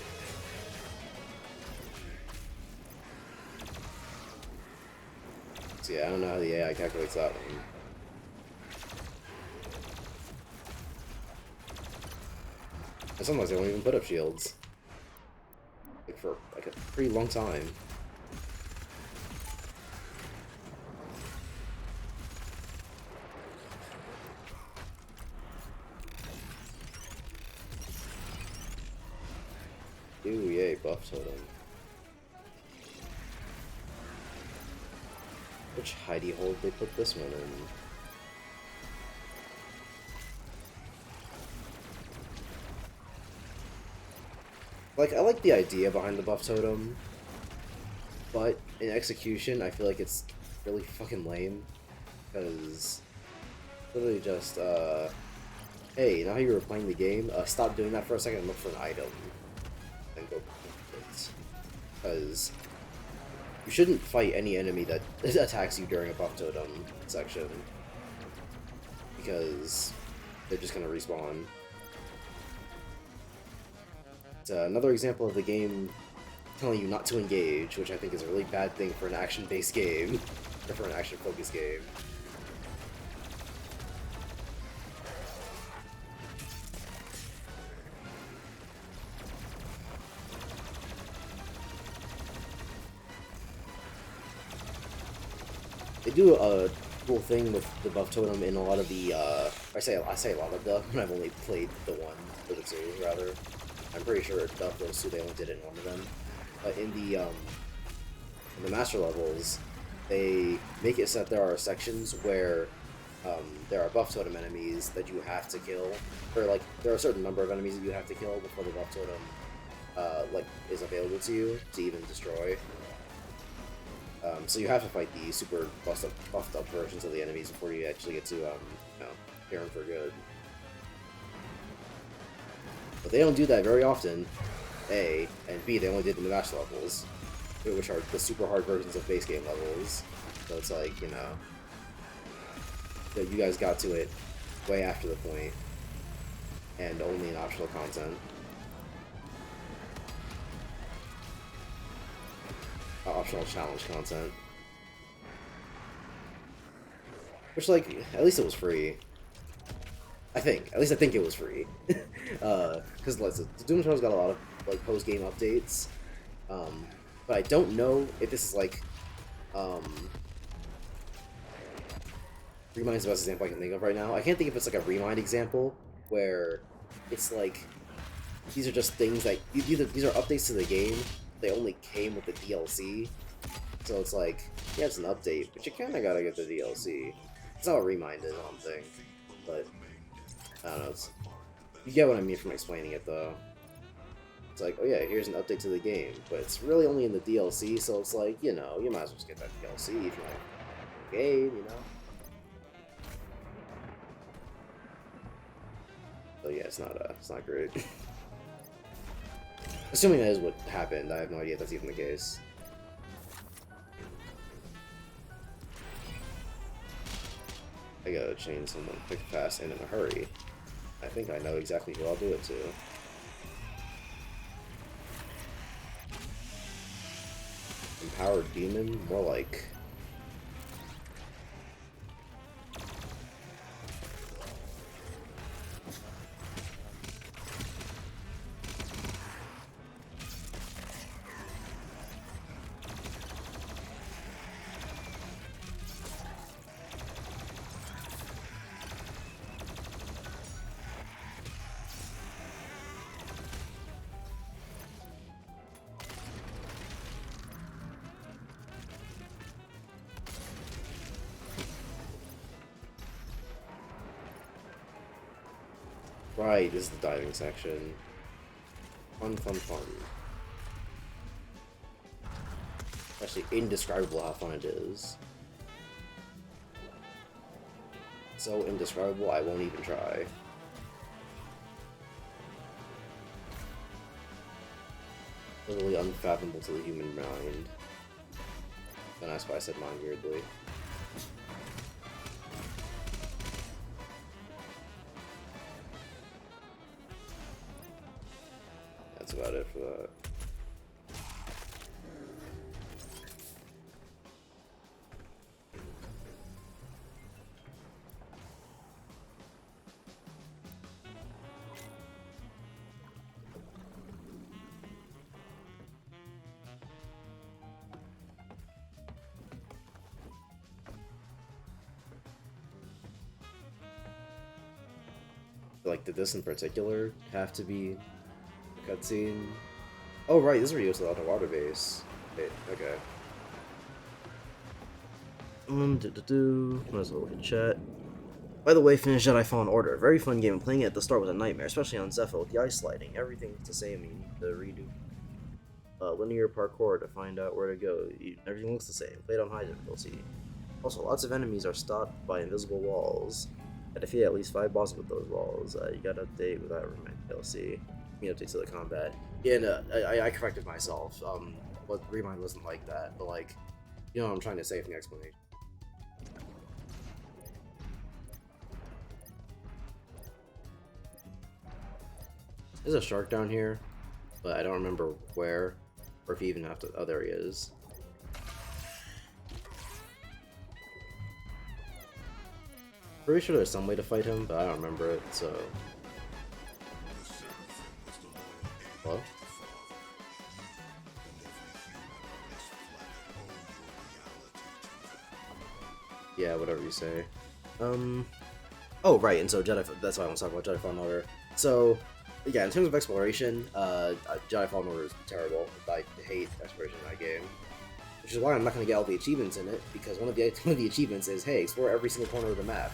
So yeah, I don't know how the AI calculates that one. And sometimes they don't even put up shields. Like for like a pretty long time. Ooh, yay, buff totem. Which hidey hole did they put this one in? Like, I like the idea behind the buff totem, but in execution, I feel like it's really fucking lame. Because, literally just, hey, you know how you were playing the game? Stop doing that for a second and look for an item. And go because you shouldn't fight any enemy that attacks you during a buff totem section. Because they're just gonna respawn. It's another example of the game telling you not to engage, which I think is a really bad thing for an action-based game, or for an action-focused game. They do cool thing with the buff totem in a lot of the I say a lot of the I've only played the one or the two rather. I'm pretty sure of those two they only did it in one of them. But in the master levels, they make it so that there are sections where there are buff totem enemies that you have to kill, or like there are a certain number of enemies that you have to kill before the buff totem like is available to you to even destroy. So you have to fight the super buffed up versions of the enemies before you actually get to clear them for good. But they don't do that very often, A, and B, they only did in the master levels, which are the super hard versions of base game levels. So it's like, you know, you guys got to it way after the point, and only in optional content. Optional challenge content. Which, like, at least it was free. I think. At least I think it was free. Because the Doom Eternal's got a lot of, like, post-game updates. But I don't know if this is, like, Remind's the best example I can think of right now. I can't think if it's, like, a Remind example, where it's, like, these are just things that, these are updates to the game. They only came with the DLC. So it's like, yeah, it's an update, but you kinda gotta get the DLC. It's not what Remind is, I don't think. But, I don't know, you get what I mean from explaining it, though. It's like, oh yeah, here's an update to the game, but it's really only in the DLC, so it's like, you know, you might as well just get that DLC if you like the game, you know? So yeah, it's not great. Assuming that is what happened, I have no idea if that's even the case. I gotta chain someone quick, fast, and in a hurry. I think I know exactly who I'll do it to. Empowered Demon? More like... Right, this is the diving section. Fun, fun, fun. Actually, indescribable how fun it is. So indescribable, I won't even try. Literally unfathomable to the human mind. And that's why I said mind weirdly. That's about it for that. Like, did this in particular have to be a cutscene? Oh, right, this is where you go to the underwater base. Wait, okay. Might as well look at chat. By the way, finished Jedi Fallen Order. Very fun game. Playing it at the start was a nightmare, especially on Zephyr with the ice sliding. Everything's the same. You need to redo linear parkour to find out where to go. Everything looks the same. Played on high difficulty. Also, lots of enemies are stopped by invisible walls. I defeat at least 5 bosses with those walls. You got to update without Remind DLC. Update to the combat. Yeah, no, I corrected myself. What Remind wasn't like that, but like, you know what I'm trying to say from the explanation. There's a shark down here, but I don't remember where, or if he even have to. Oh, there he is. Pretty sure there's some way to fight him, but I don't remember it, so... Hello? Yeah, whatever you say. Oh, right, and so that's why I want to talk about Jedi Fallen Order. So, yeah, in terms of exploration, Jedi Fallen Order is terrible. I hate exploration in that game. Which is why I'm not going to get all the achievements in it, because one of the achievements is, hey, explore every single corner of the map.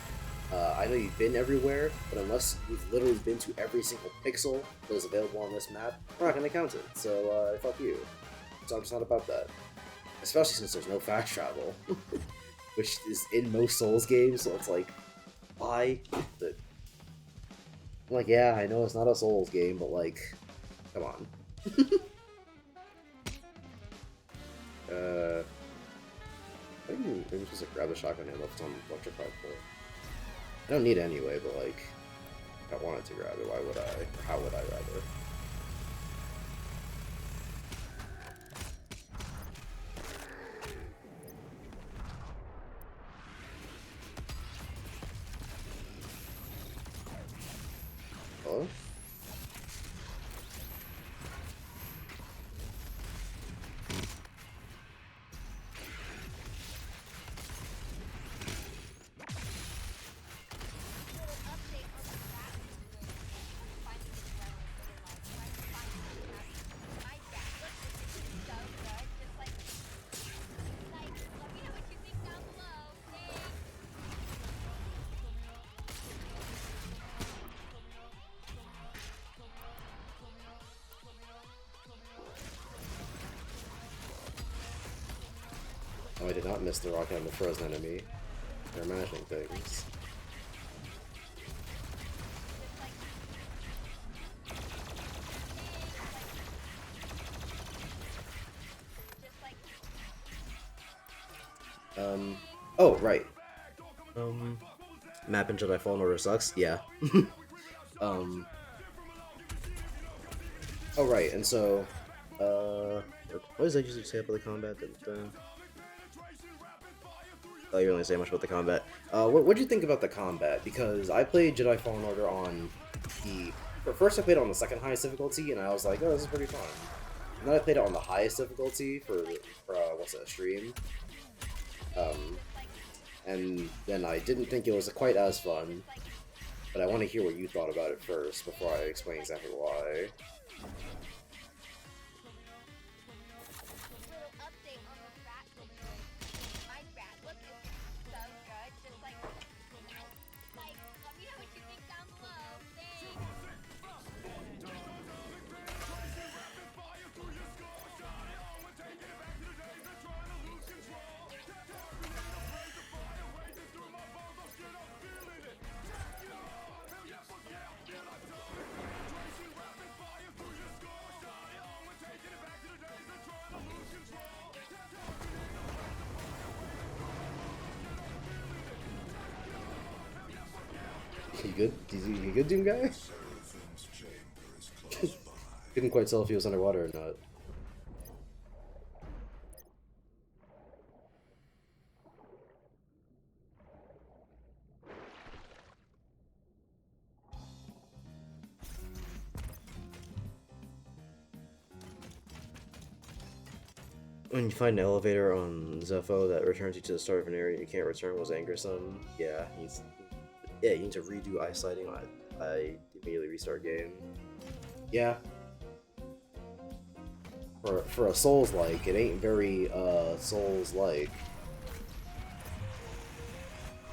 I know you've been everywhere, but unless you've literally been to every single pixel that is available on this map, we're not going to count it. So, fuck you. So I'm just not about that. Especially since there's no fast travel. Which is in most Souls games, so it's like, why? But I'm like, yeah, I know it's not a Souls game, but like, come on. I think maybe I'm supposed to grab the shotgun ammo if it's on electrified port. I don't need it anyway, but like, if I wanted to grab it, why would I? Or how would I rather? Hello? Oh, I did not miss the rocket on the frozen enemy. They're mashing things. Oh, right. Map in Jedi Fallen Order sucks? Yeah. Oh, right, and so, what does that usually say about the combat? Oh, you don't really say much about the combat. What do you think about the combat? Because I played Jedi Fallen Order on the... First I played it on the second highest difficulty, and I was like, oh, this is pretty fun. And then I played it on the highest difficulty for what's that, stream? And then I didn't think it was quite as fun, but I want to hear what you thought about it first before I explain exactly why. You good? You good, Doom guy? Couldn't quite tell if he was underwater or not. When you find an elevator on Zepho that returns you to the start of an area you can't return was angersome. Yeah, you need to redo eyesighting. I immediately restart game. Yeah. For a Souls-like, it ain't very Souls-like.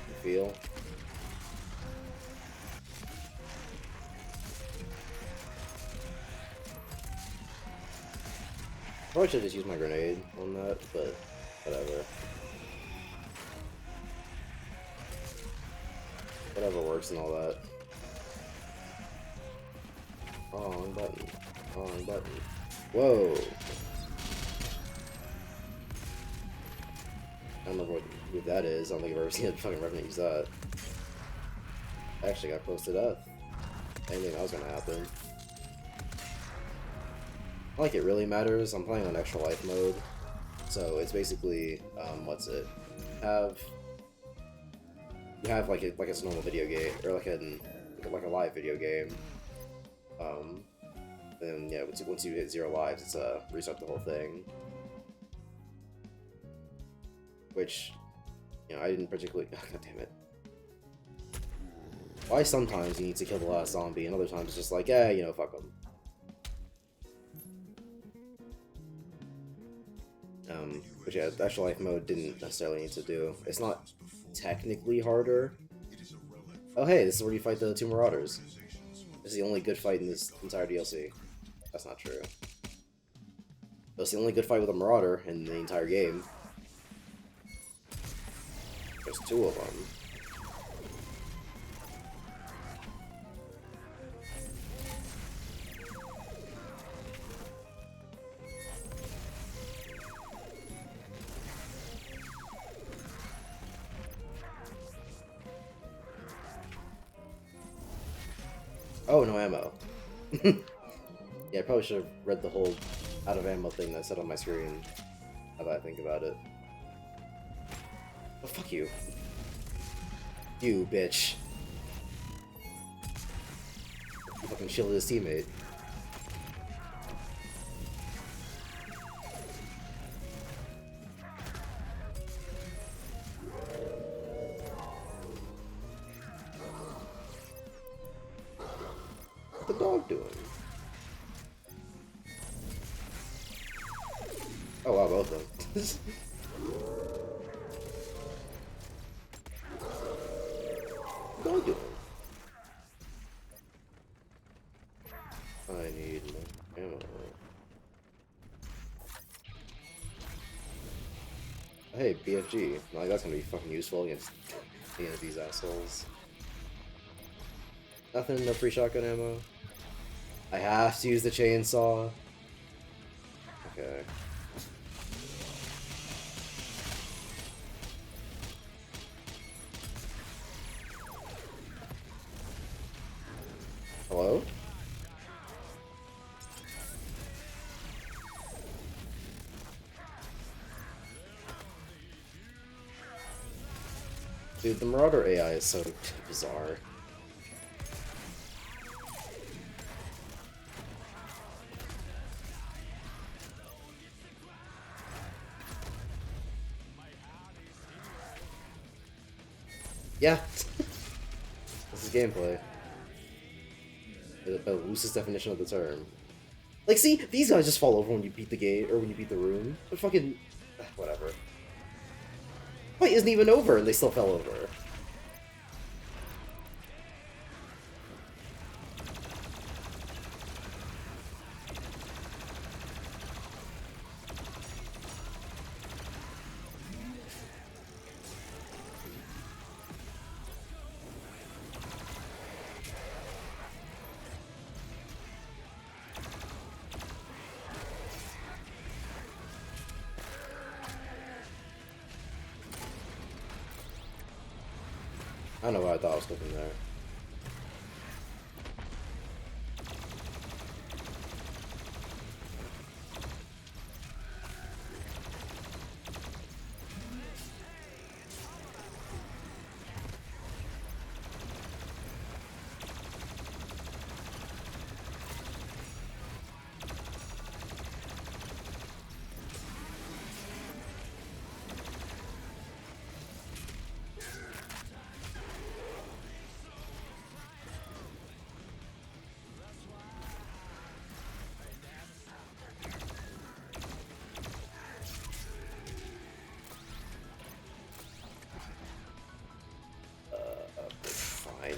You feel? Probably should just use my grenade on that, but whatever. Whatever works and all that. Wrong button. Wrong button. Whoa! I don't know what that is. I don't think I've ever seen a fucking Revenant use that. I actually got close to death. I didn't think that was gonna happen. Not like it really matters. I'm playing on extra life mode, so it's basically what's it? You have like a normal video game or like a live video game. Then yeah, once you hit 0 lives, it's restart the whole thing. Which You know, I didn't particularly. God damn it. Why sometimes you need to kill the last zombie, and other times it's just like, yeah, you know, fuck them. But yeah, Extra Life mode didn't necessarily need to do. It's not technically harder. Oh hey, this is where you fight the two Marauders. This is the only good fight in this entire DLC. That's not true. It's the only good fight with a Marauder in the entire game. There's two of them. Oh, no ammo. Yeah, I probably should have read the whole out of ammo thing that said on my screen. Now that I think about it. Oh, fuck you. You bitch. He fucking shielded his teammate. What's the dog doing? Oh wow, both of them. What's the dog doing? I need more ammo. Hey, BFG. Like, that's gonna be fucking useful against any of these assholes. Nothing, no free shotgun ammo. I have to use the chainsaw. Okay. Hello? Dude, the Marauder AI is so bizarre. Yeah. This is gameplay. The loosest definition of the term. Like, see, these guys just fall over when you beat the gate, or when you beat the room. But fucking... whatever. Fight isn't even over, and they still fell over. I don't know what I thought I was cooking there. Fine.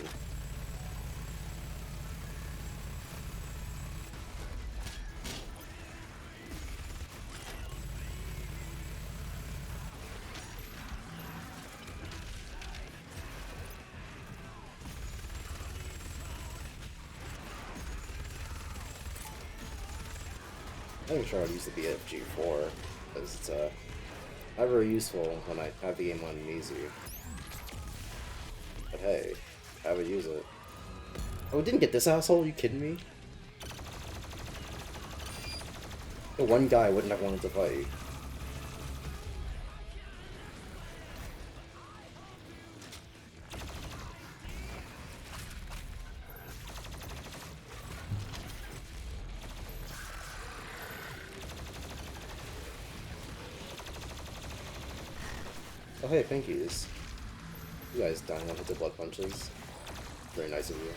I'm sure I'd use the BFG4, because it's not very useful when I have the game on easy. But hey, I would use it. Oh, didn't get this asshole? Are you kidding me? The one guy wouldn't have wanted to fight. Oh hey, Pinkies. You guys dying off with the blood punches. Very nice of you.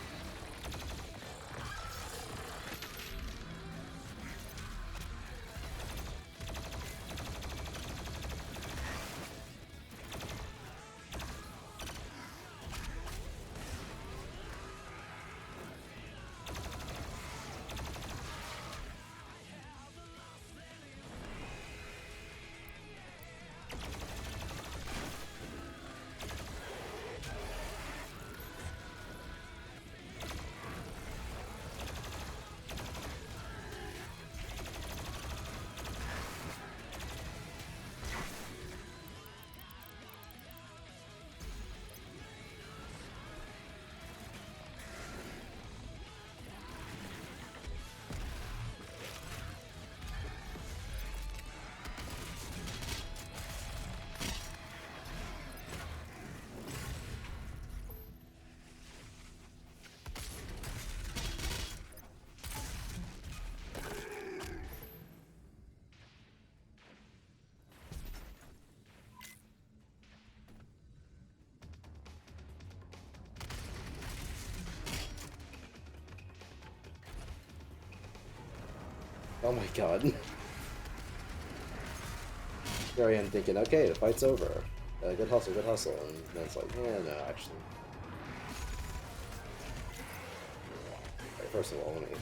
Oh my god. Here I am thinking, okay, the fight's over. Good hustle, good hustle. And then it's like, yeah, no, actually. Right, first of all, let me...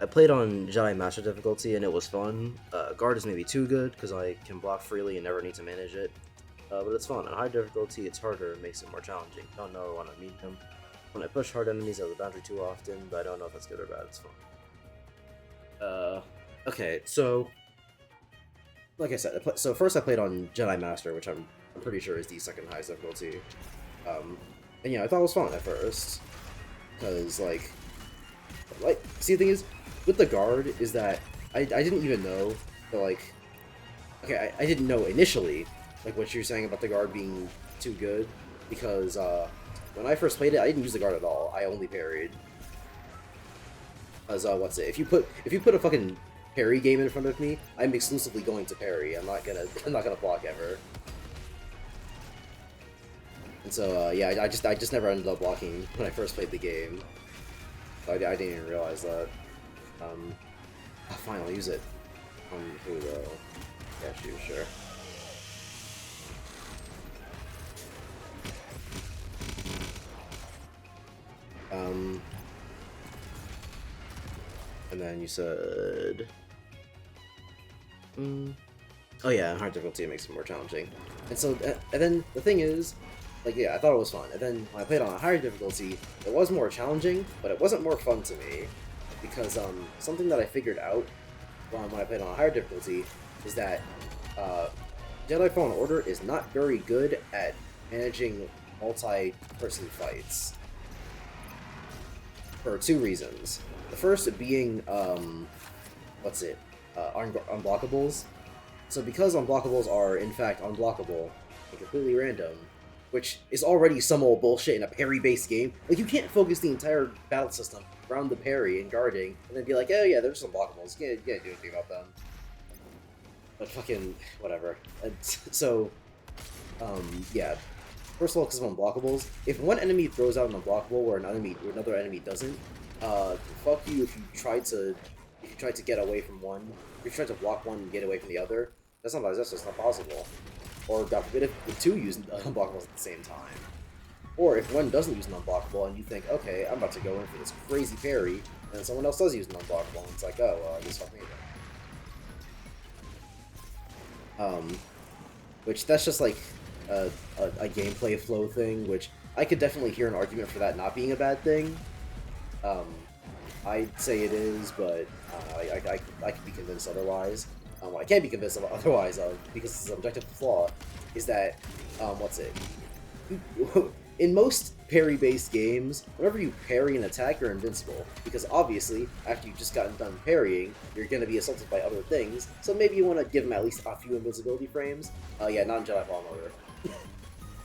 I played on Jedi Master difficulty and it was fun. Guard is maybe too good because I can block freely and never need to manage it. But it's fun. On high difficulty, it's harder and makes it more challenging. Don't know when I meet them. When I push hard enemies out of the boundary too often, but I don't know if that's good or bad. It's fun. Okay, so like I said, so first I played on Jedi Master, which I'm pretty sure is the second highest difficulty. And yeah, I thought it was fun at first, because like, see, the thing is, with the guard, is that I didn't even know that, like, okay, I didn't know initially, like, what you're saying about the guard being too good, because, when I first played it, I didn't use the guard at all, I only parried. As, what's it, if you put a fucking parry game in front of me, I'm exclusively going to parry, I'm not gonna block ever. And so, yeah, I just never ended up blocking when I first played the game. I didn't even realize that. Fine, I'll use it. Who though? Yeah, sure. And then you said... Oh yeah, hard difficulty makes it more challenging. And so, and then the thing is, like, yeah, I thought it was fun. And then when I played on a higher difficulty, it was more challenging, but it wasn't more fun to me. Because, something that I figured out when I played on a higher difficulty is that, Jedi Fallen Order is not very good at managing multi-person fights. For two reasons. The first being, unblockables. So because unblockables are, in fact, unblockable and completely random, which is already some old bullshit in a parry-based game, like, you can't focus the entire battle system around the parry and guarding, and then be like, oh yeah, they're just unblockables, you can't do anything about them. But fucking, whatever. And so, yeah. First of all, because of unblockables, if one enemy throws out an unblockable where another enemy doesn't, fuck you if you try to get away from one, if you try to block one and get away from the other, that's just not possible. Or, God forbid, if the two use unblockables at the same time. Or if one doesn't use an unblockable and you think, okay, I'm about to go in for this crazy parry, and then someone else does use an unblockable, and it's like, oh, well, I guess fuck me then. Which, that's just like a gameplay flow thing, which I could definitely hear an argument for that not being a bad thing. I'd say it is, but I could be convinced otherwise. What I can't be convinced of otherwise of, because it's an objective flaw, is that, in most parry-based games, whenever you parry an attack, you're invincible, because obviously, after you've just gotten done parrying, you're going to be assaulted by other things, so maybe you want to give them at least a few invincibility frames. Yeah, not in Jedi Fallen Order.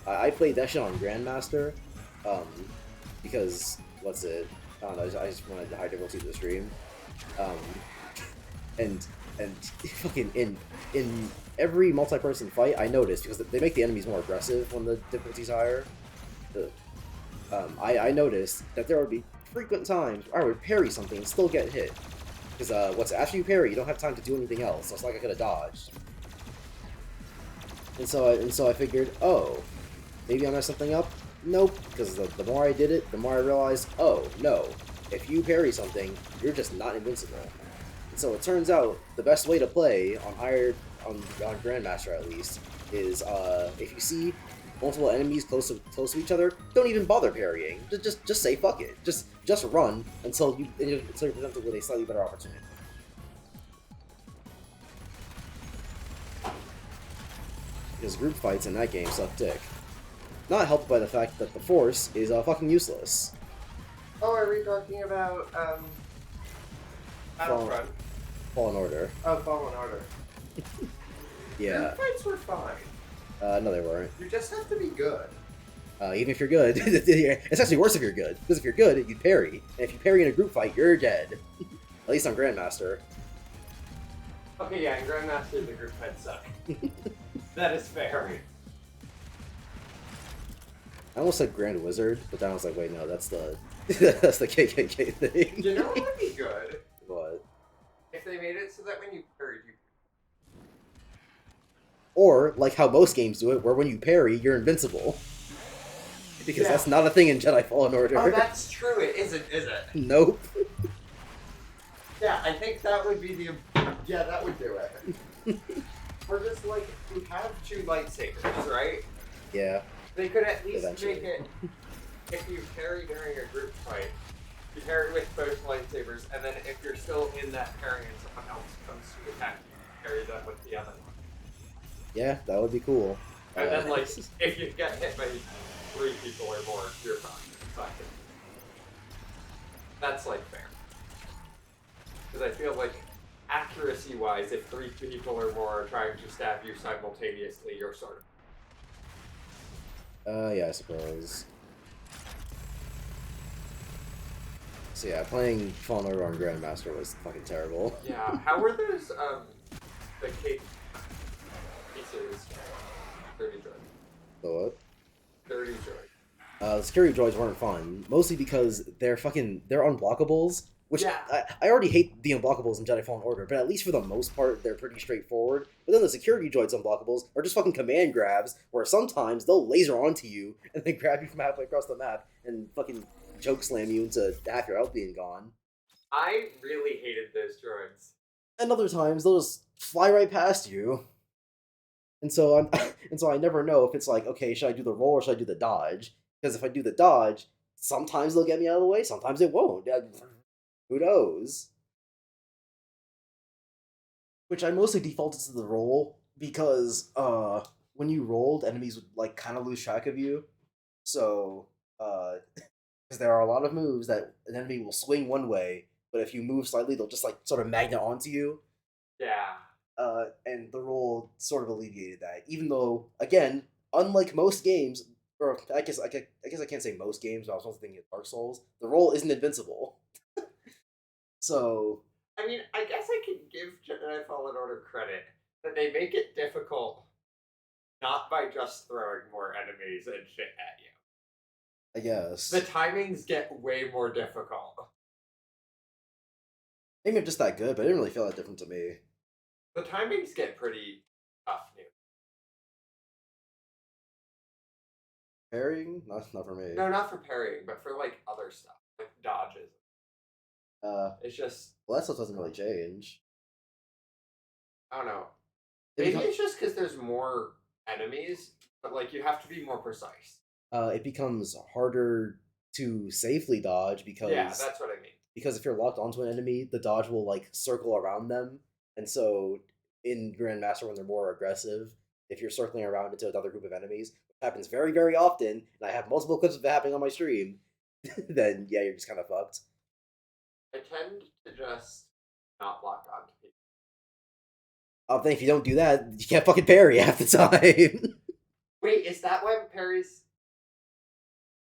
I played that shit on Grandmaster, um, because what's it? I don't know. I just wanted high difficulty to the stream, um, and fucking in every multi-person fight, I noticed because they make the enemies more aggressive when the difficulty's higher. I noticed that there would be frequent times where I would parry something and still get hit. Because after you parry, you don't have time to do anything else. So it's like I could have dodged. And so I figured, oh, maybe I messed something up. Nope. Because the more I did it, the more I realized, oh no, if you parry something, you're just not invincible. And so it turns out the best way to play on Grandmaster at least is if you see multiple enemies close to each other, don't even bother parrying. Just say fuck it. Just run until you're presented with a slightly better opportunity. Because group fights in that game suck dick. Not helped by the fact that the Force is fucking useless. Oh, are we talking about Battlefront? Fallen Order. Oh, Fallen Order. Yeah. Group fights were fine. No, they weren't. You just have to be good. Even if you're good, it's actually worse if you're good. Because if you're good, you parry, and if you parry in a group fight, you're dead. At least on Grandmaster. Okay, yeah, in Grandmaster, the group fights suck. That is fair. I almost said Grand Wizard, but then I was like, wait, no, that's the that's the KKK thing. You know what would be good? What? If they made it so that when you parried, you... Or, like how most games do it, where when you parry, you're invincible. Because Yeah. that's not a thing in Jedi Fallen Order. Oh, that's true. It isn't, is it? Nope. Yeah, I think that would be the... Yeah, that would do it. Or just, like, you have two lightsabers, right? Yeah. They could at least Eventually. make it... If you parry during a group fight, you parry with both lightsabers, and then if you're still in that parry and someone else comes to attack you, parry them with the other one. Yeah, that would be cool. And then, like, if you get hit by 3 people or more, you're fine. Fine. That's, like, fair. Because I feel like, accuracy-wise, if 3 people or more are trying to stab you simultaneously, you're sort of... Yeah, I suppose. So yeah, playing Fallen Order on Grandmaster was fucking terrible. Yeah, how were those, the K-Series 30 droids? The what? 30 droids. The security droids weren't fun, mostly because they're unblockables, which Yeah. I already hate the unblockables in Jedi Fallen Order, but at least for the most part, they're pretty straightforward. But then the security droids unblockables are just fucking command grabs, where sometimes they'll laser onto you, and then grab you from halfway across the map, and fucking choke slam you into half your health being gone. I really hated those droids. And other times, they'll just fly right past you. And so I never know if it's like, okay, should I do the roll or should I do the dodge? Because if I do the dodge, sometimes they'll get me out of the way, sometimes it won't. Who knows? Which I mostly defaulted to the roll because when you rolled, enemies would like kind of lose track of you. So because there are a lot of moves that an enemy will swing one way, but if you move slightly, they'll just like sort of magnet onto you. Yeah. And the roll sort of alleviated that. Even though, again, unlike most games, or I guess I can't say most games, but I was also thinking of Dark Souls, the roll isn't invincible. So I mean, I guess I can give Jedi Fallen Order credit that they make it difficult not by just throwing more enemies and shit at you. I guess The timings get way more difficult. maybe I'm just that good, but it didn't really feel that different to me. The timings get pretty tough new. Parrying, not for me. No, not for parrying, but for like other stuff, like dodges. It's just, Well, that stuff doesn't really change. I don't know. It Maybe become- it's just because there's more enemies, but like you have to be more precise. it becomes harder to safely dodge because Yeah, that's what I mean. because if you're locked onto an enemy, the dodge will like circle around them, and so in Grandmaster when they're more aggressive, if you're circling around into another group of enemies, which happens very very often, and I have multiple clips of it happening on my stream, then yeah, you're just kind of fucked. I tend to just not lock on to people. Then if you don't do that, you can't fucking parry half the time. Wait, is that why parries?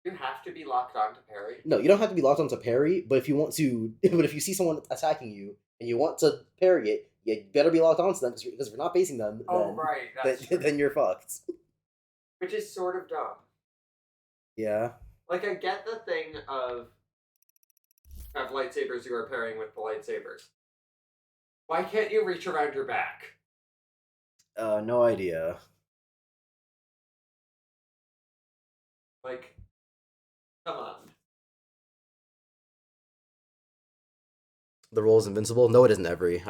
You have to be locked on to parry? No, you don't have to be locked onto parry, but if you want to, but if you see someone attacking you and you want to parry it, you better be locked onto them because if you're not facing them, Oh, then, right, that's true. then you're fucked. Which is sort of dumb. Yeah. Like, I get the thing of lightsabers you are pairing with the lightsabers. Why can't you reach around your back? No idea. Like, come on. The role is invincible. No, it isn't every.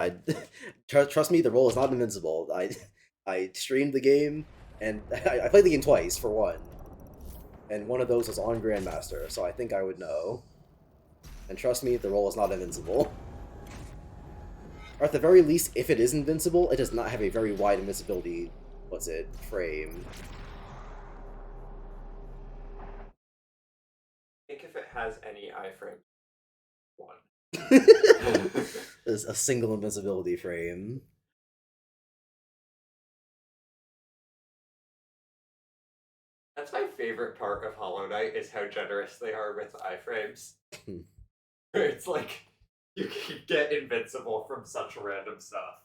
Trust me, the role is not invincible. I streamed the game and I played the game twice for one, and one of those was on Grandmaster, so I think I would know. And trust me, the role is not invincible. Or at the very least, if it is invincible, it does not have a very wide invincibility. What's it? Frame. I think if it has any iframe, one. There's a single invincibility frame. That's my favorite part of Hollow Knight, is how generous they are with iframes. It's like, you can get invincible from such random stuff.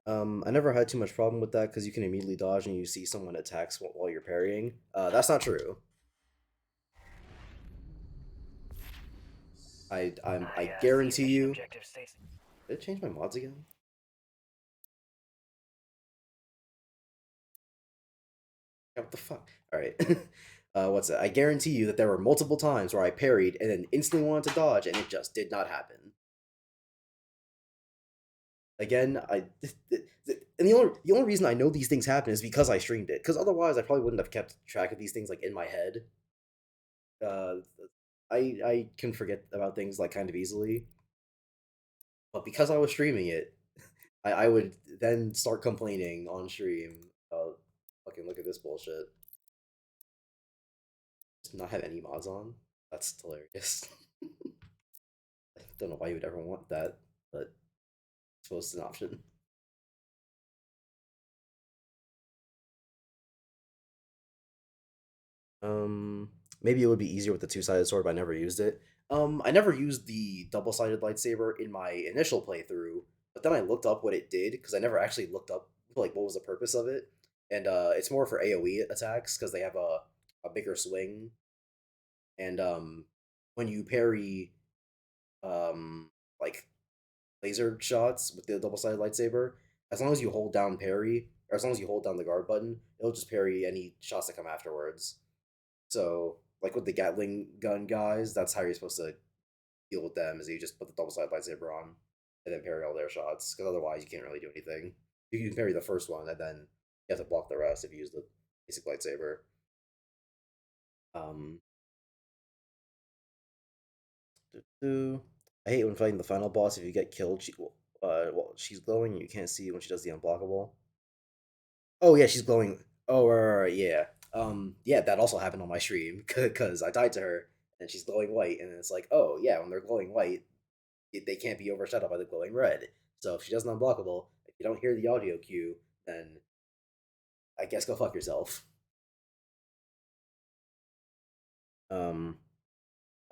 I never had too much problem with that because you can immediately dodge and you see someone attacks while you're parrying. That's not true. I guarantee you. Did it change my mods again? What the fuck? Alright. What's it? I guarantee you that there were multiple times where I parried and then instantly wanted to dodge and it just did not happen. Again, and the only reason I know these things happen is because I streamed it. Because otherwise, I probably wouldn't have kept track of these things like in my head. I can forget about things like kind of easily. But because I was streaming it, I would then start complaining on stream. Fucking look at this bullshit. Just not have any mods on. That's hilarious. I don't know why you would ever want that, but I suppose it's an option. Maybe it would be easier with the two-sided sword, but I never used it. I never used the double-sided lightsaber in my initial playthrough, but then I looked up what it did because I never actually looked up like what was the purpose of it, and it's more for AOE attacks because they have a bigger swing, and when you parry like laser shots with the double-sided lightsaber, as long as you hold down parry, or as long as you hold down the guard button, it'll just parry any shots that come afterwards. So, like with the Gatling gun guys, that's how you're supposed to deal with them, is you just put the double-sided lightsaber on and then parry all their shots, because otherwise you can't really do anything. You can parry the first one, and then you have to block the rest if you use the basic lightsaber. I hate when fighting the final boss, if you get killed, she's glowing and you can't see when she does the unblockable. Oh yeah, she's glowing. Oh right, yeah. Yeah, that also happened on my stream because I died to her and she's glowing white, and it's like, oh yeah, when they're glowing white, they can't be overshadowed by the glowing red. So if she does an unblockable, if you don't hear the audio cue, then I guess go fuck yourself.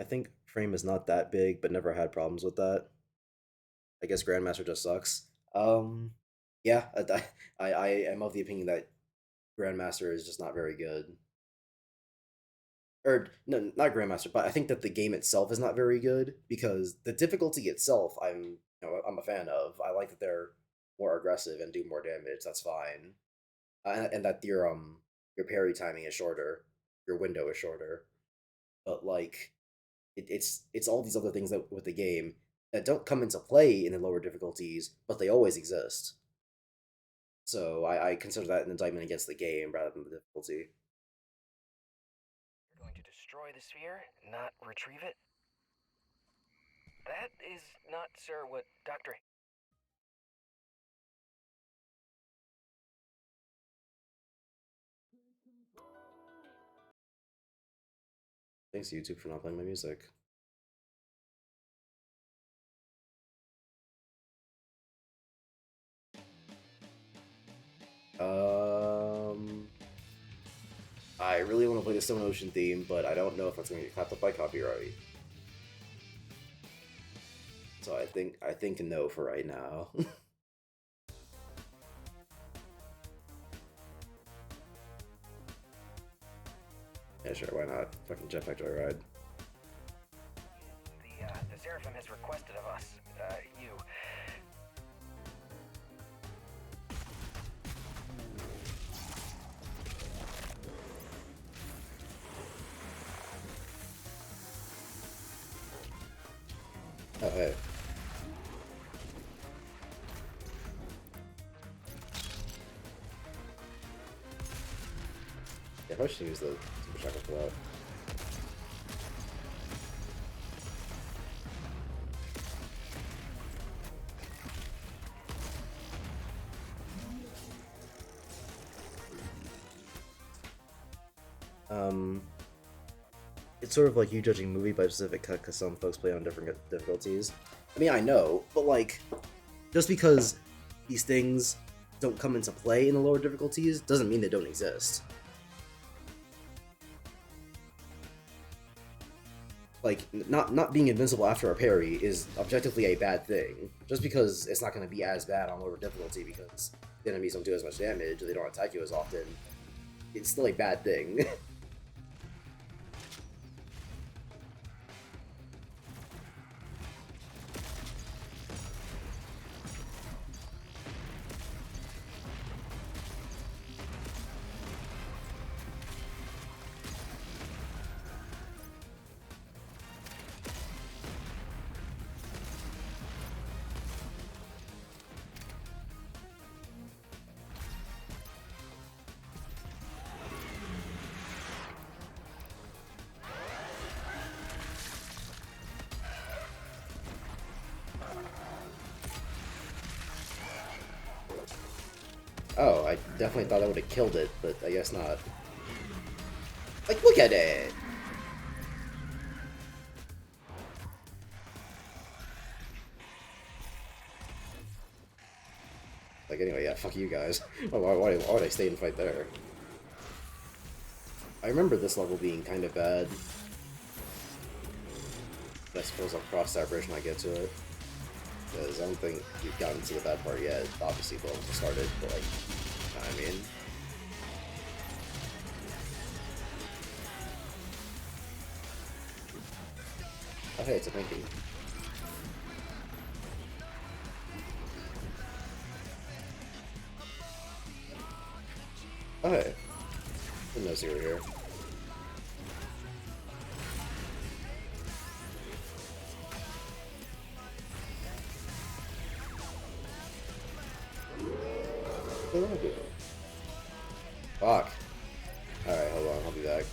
I think frame is not that big, but never had problems with that. I guess Grandmaster just sucks. Yeah, I am of the opinion that Grandmaster is just not very good. Or no, not Grandmaster, but I think that the game itself is not very good because the difficulty itself, I'm a fan of. I like that they're more aggressive and do more damage. That's fine, and that your parry timing is shorter, your window is shorter. But like, it's all these other things that with the game that don't come into play in the lower difficulties, but they always exist. So I consider that an indictment against the game rather than the difficulty. You're going to destroy the sphere, not retrieve it? That is not, sir, what Dr. Thanks YouTube for not playing my music. I really want to play the Stone Ocean theme, but I don't know if it's going to get clapped up by copyright. So I think no for right now. Yeah, sure, why not? Fucking Jetpack Joyride. The Seraphim has requested of us, you. Oh, hey. Yeah, I should use the Super Shocker for that. It's sort of like you judging a movie by specific cut because some folks play on different difficulties. I mean, I know, but like, just because these things don't come into play in the lower difficulties doesn't mean they don't exist. Like, not being invincible after a parry is objectively a bad thing. Just because it's not going to be as bad on lower difficulty because the enemies don't do as much damage or they don't attack you as often, it's still a bad thing. Oh, I definitely thought I would have killed it, but I guess not. Like, look at it! Like, anyway, yeah, fuck you guys. Why would I stay and fight there? I remember this level being kind of bad. But I suppose I'll cross that bridge when I get to it. Because I don't think we've gotten to the bad part yet. Obviously, the level started, but like, you know what I mean? Oh hey, it's a Pinky. Oh hey. Didn't know you were here. What do I do? Fuck. Alright, hold on, I'll be back.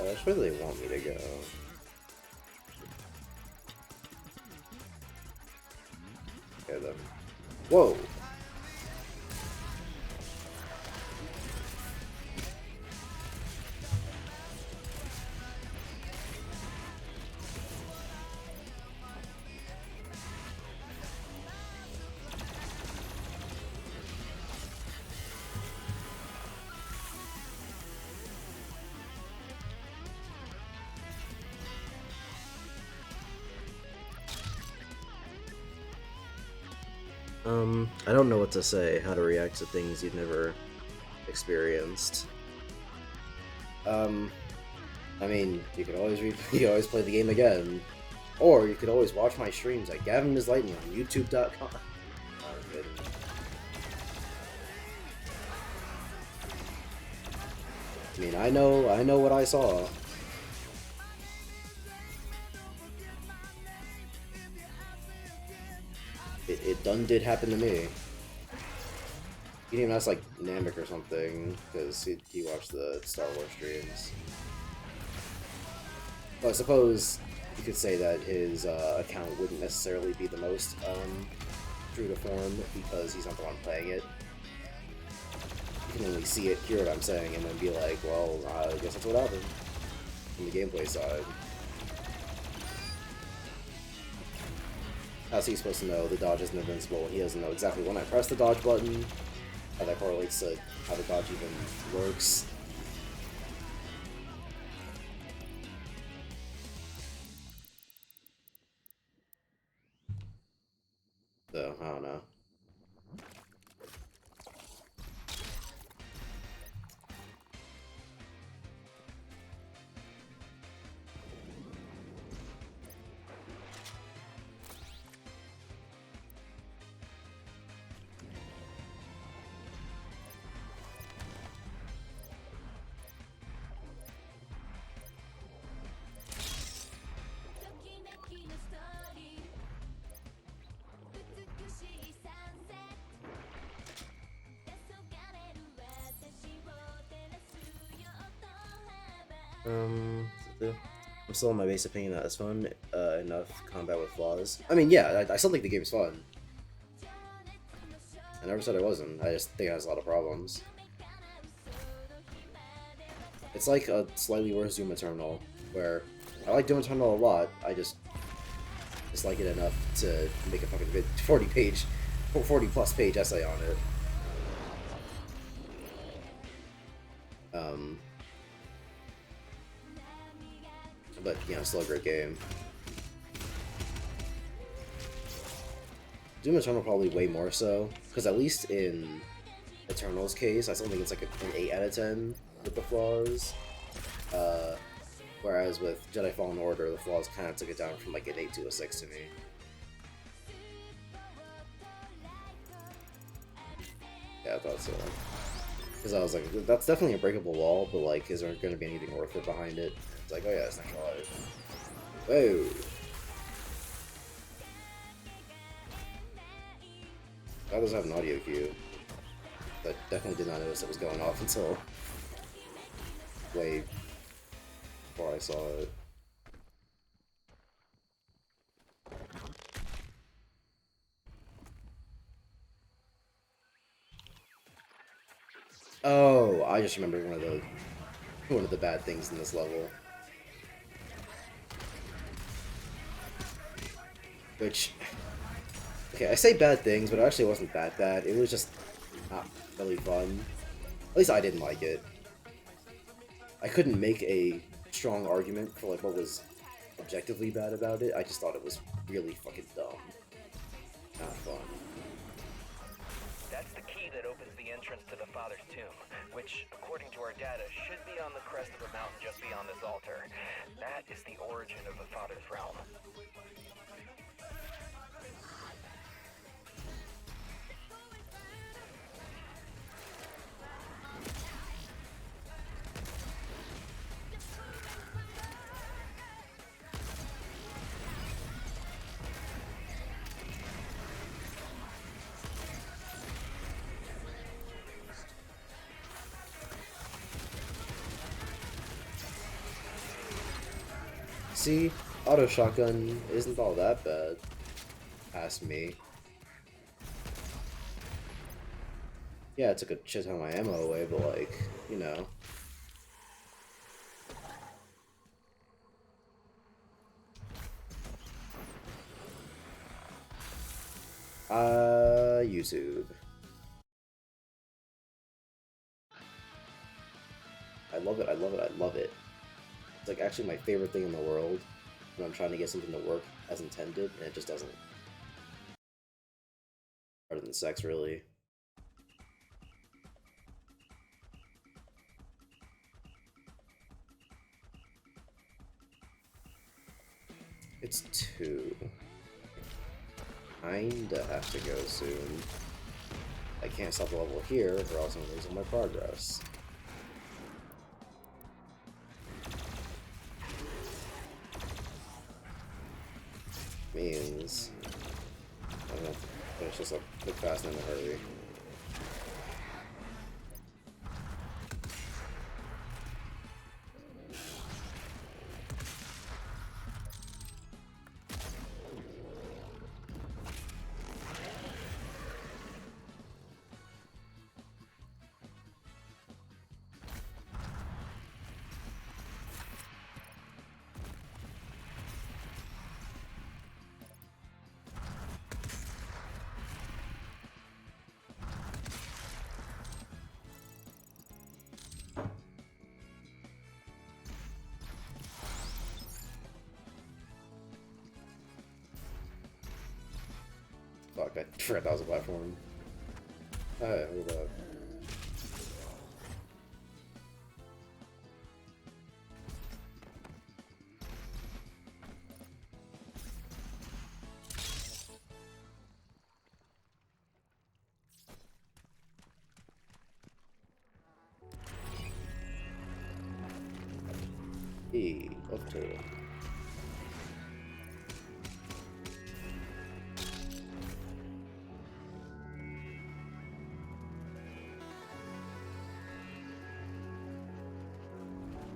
That's where they want me to go. Okay then. Whoa! I don't know what to say, how to react to things you've never experienced. I mean, you could always play the game again. Or you could always watch my streams at Gavin is Lightning on YouTube.com. I mean, I know what I saw. It done did happen to me. He didn't even ask like Namek or something, because he watched the Star Wars streams. But I suppose you could say that his account wouldn't necessarily be the most true to form, because he's not the one playing it. You can only see it, hear what I'm saying, and then be like, well, I guess that's what happened. From the gameplay side. How's he supposed to know the dodge isn't invincible when he doesn't know exactly when I press the dodge button, how that correlates to how the dodge even works? So, I don't know. I'm still in my base opinion that it's fun enough combat with flaws. I mean, yeah, I still think the game's fun. I never said it wasn't. I just think it has a lot of problems. It's like a slightly worse Doom Eternal, where I like Doom Eternal a lot. I just dislike it enough to make a fucking 40 plus page essay on it. But, you know, still a great game. Doom Eternal probably way more so, because at least in Eternal's case, I still think it's like an 8 out of 10 with the flaws. Whereas with Jedi Fallen Order, the flaws kind of took it down from like an 8 to a 6 to me. Yeah, I thought so. Because I was like, that's definitely a breakable wall, but like, is there going to be anything worth it behind it? It's like, oh yeah, it's Natural Life. Whoa! That doesn't have an audio cue. But definitely did not notice it was going off until way before I saw it. Oh, I just remembered one of the bad things in this level. Which, okay, I say bad things, but it actually wasn't that bad. It was just not really fun. At least I didn't like it. I couldn't make a strong argument for like what was objectively bad about it. I just thought it was really fucking dumb. Not fun. That's the key that opens the entrance to the Father's tomb, which, according to our data, should be on the crest of a mountain just beyond this altar. That is the origin of the Father's realm. See, auto shotgun isn't all that bad. Ask me. Yeah, it took a shit ton of my ammo away, but like, you know. YouTube. I love it, I love it, I love it. It's like actually my favorite thing in the world when I'm trying to get something to work as intended, and it just doesn't. Other than sex, really. It's 2. Kinda have to go soon. I can't stop the level here, or else I'm losing my progress. means. I don't know. It's just a quick, fast, and in a hurry. Fuck, I forgot that was a platform. Alright, look at that. E, up to it.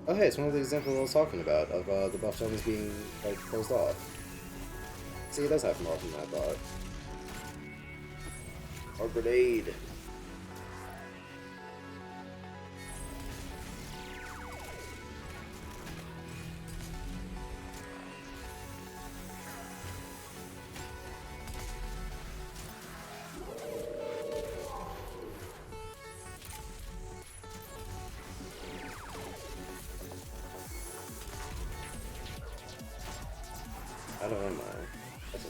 Oh hey, it's one of the examples I was talking about of the buff zones being like closed off. See, it does happen more often than I thought. Or grenade. I don't know. That's a...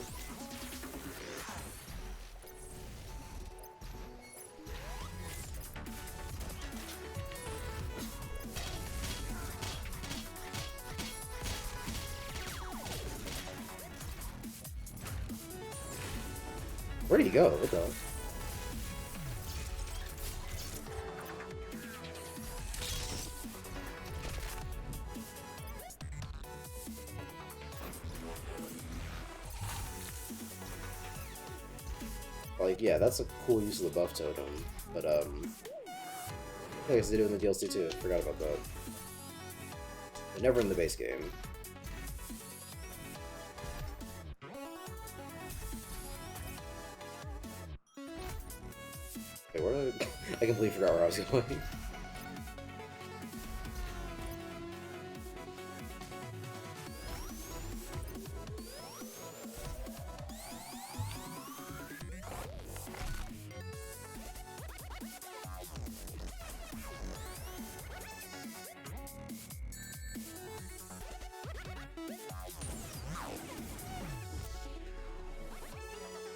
Where did he go? What the? Like, yeah, that's a cool use of the buff totem, but, I guess they do it in the DLC too, forgot about that. But never in the base game. Wait, where did I completely forgot where I was going.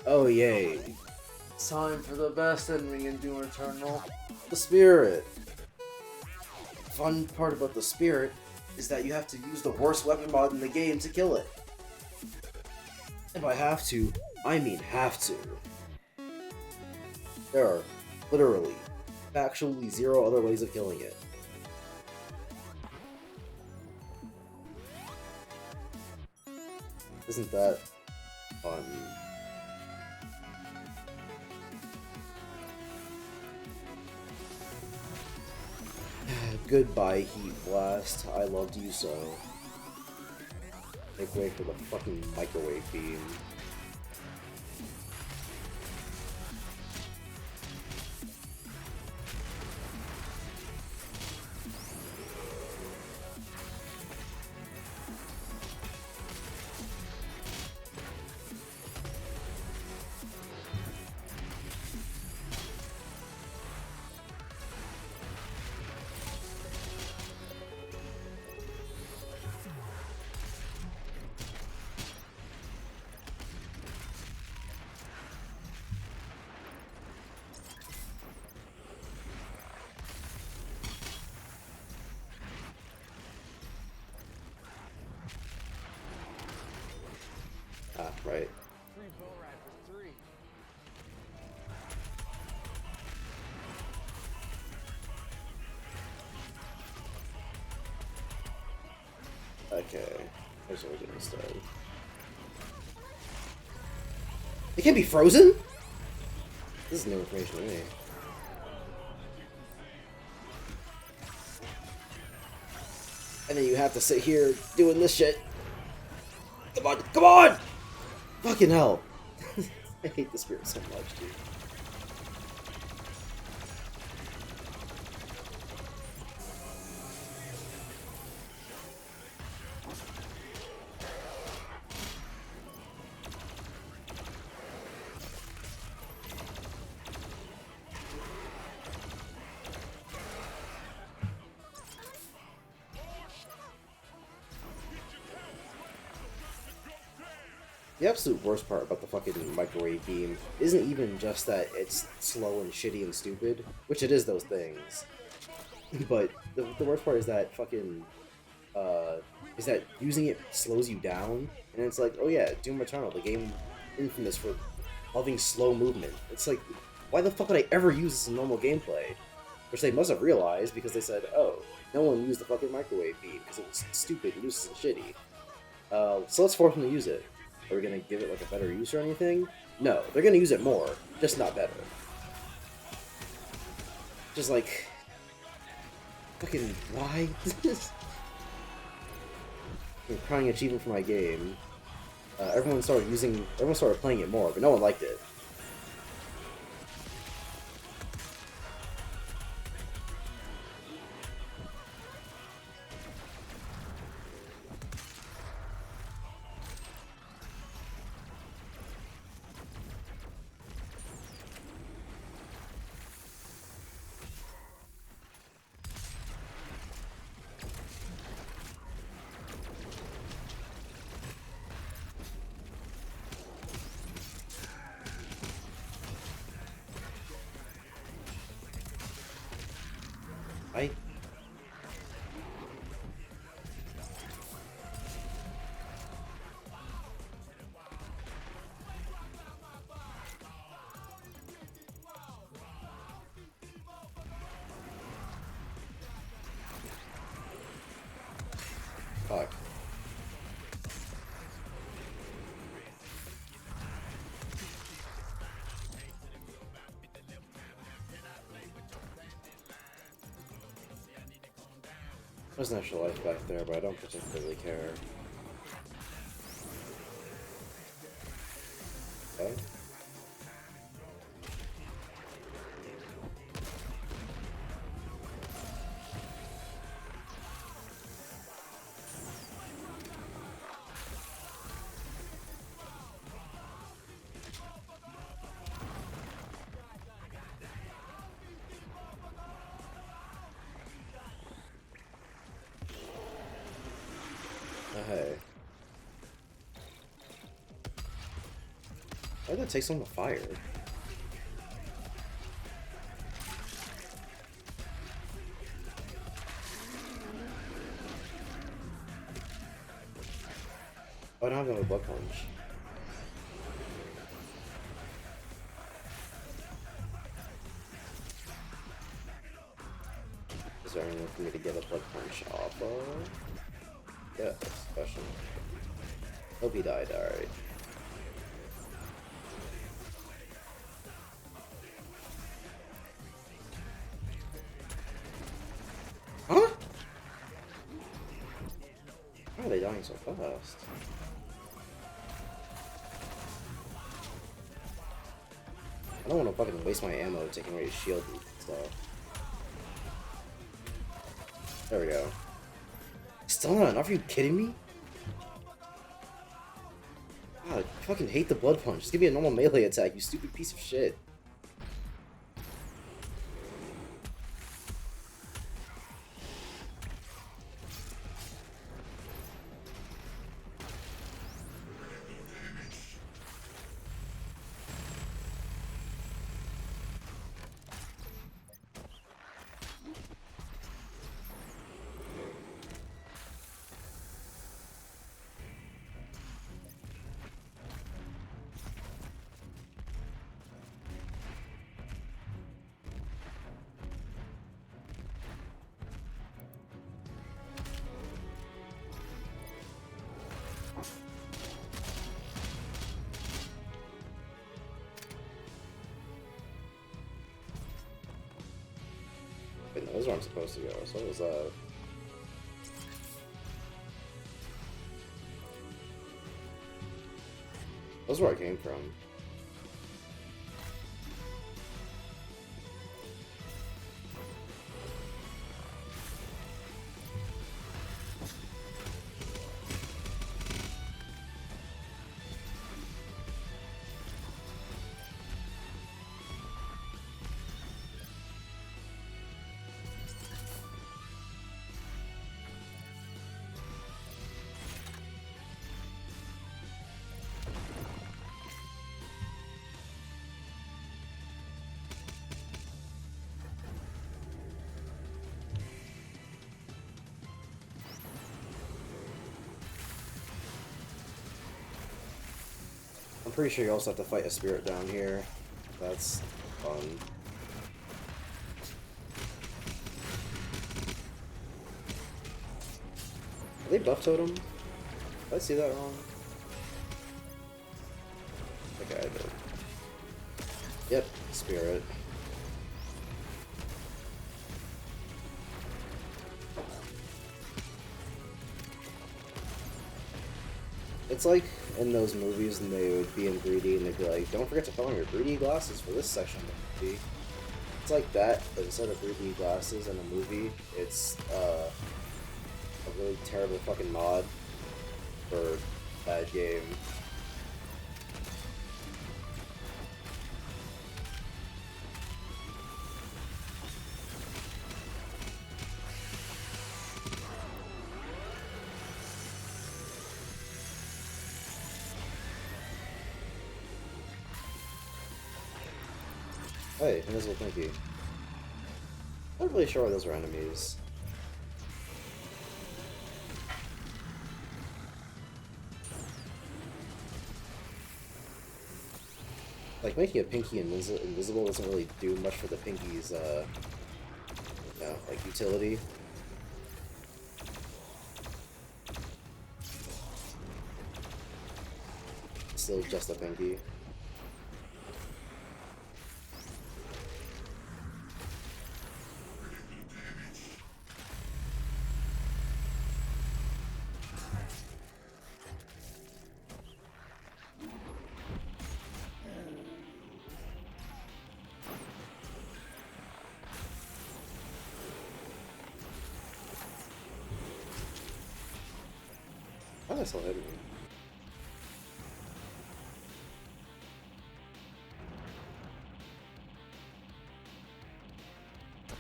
Oh, yay. It's time for the best ending in Doom Eternal. The spirit! Fun part about the spirit is that you have to use the worst weapon mod in the game to kill it. And by have to, I mean have to. There are literally, factually zero other ways of killing it. Isn't that fun? Goodbye, Heat Blast. I loved you so. Make way for the fucking microwave beam. Ah, right. Free bow ride for 3. Okay. Here's what we do instead. It can't be frozen? This is new information to me. And then you have to sit here doing this shit. Come on, come on! Fucking hell. I hate the spirit so much, dude. The absolute worst part about the fucking microwave beam isn't even just that it's slow and shitty and stupid, which it is those things, but the worst part is that fucking, is that using it slows you down, and it's like, oh yeah, Doom Eternal, the game infamous for loving slow movement. It's like, why the fuck would I ever use this in normal gameplay? Which they must have realized, because they said, oh, no one used the fucking microwave beam, because it was stupid, useless, and shitty. So let's force them to use it. Are we gonna give it like a better use or anything? No, they're gonna use it more, just not better. Just like, fucking why? I'm crying achievement for my game. Everyone started playing it more, but no one liked it. I... Fuck. There's an extra life back there, but I don't particularly care. Okay. Hey. Why did that take so long to fire? Oh, I don't have another blood punch. Is there anything for me to get a blood punch off of? Yeah, special. Hope he died, alright. Huh? Why are they dying so fast? I don't want to fucking waste my ammo taking away his shield and stuff. There we go. Still not enough? Are you kidding me? God, I fucking hate the blood punch. Just give me a normal melee attack, you stupid piece of shit. This is where I'm supposed to go. So what was that? That's where I came from. I'm pretty sure you also have to fight a spirit down here. That's fun. Are they buff totem? Did I see that wrong? Okay, I did. Yep, spirit. It's like in those movies and they would be in 3D and they'd be like, don't forget to put on your 3D glasses for this section of the movie. It's like that, but instead of 3D glasses in a movie, it's a really terrible fucking mod for a bad game. Hey, Invisible Pinky. I'm not really sure why those were enemies. Like, making a Pinky invisible doesn't really do much for the Pinky's, like, utility. Still just a Pinky. Oh, that's all hit me.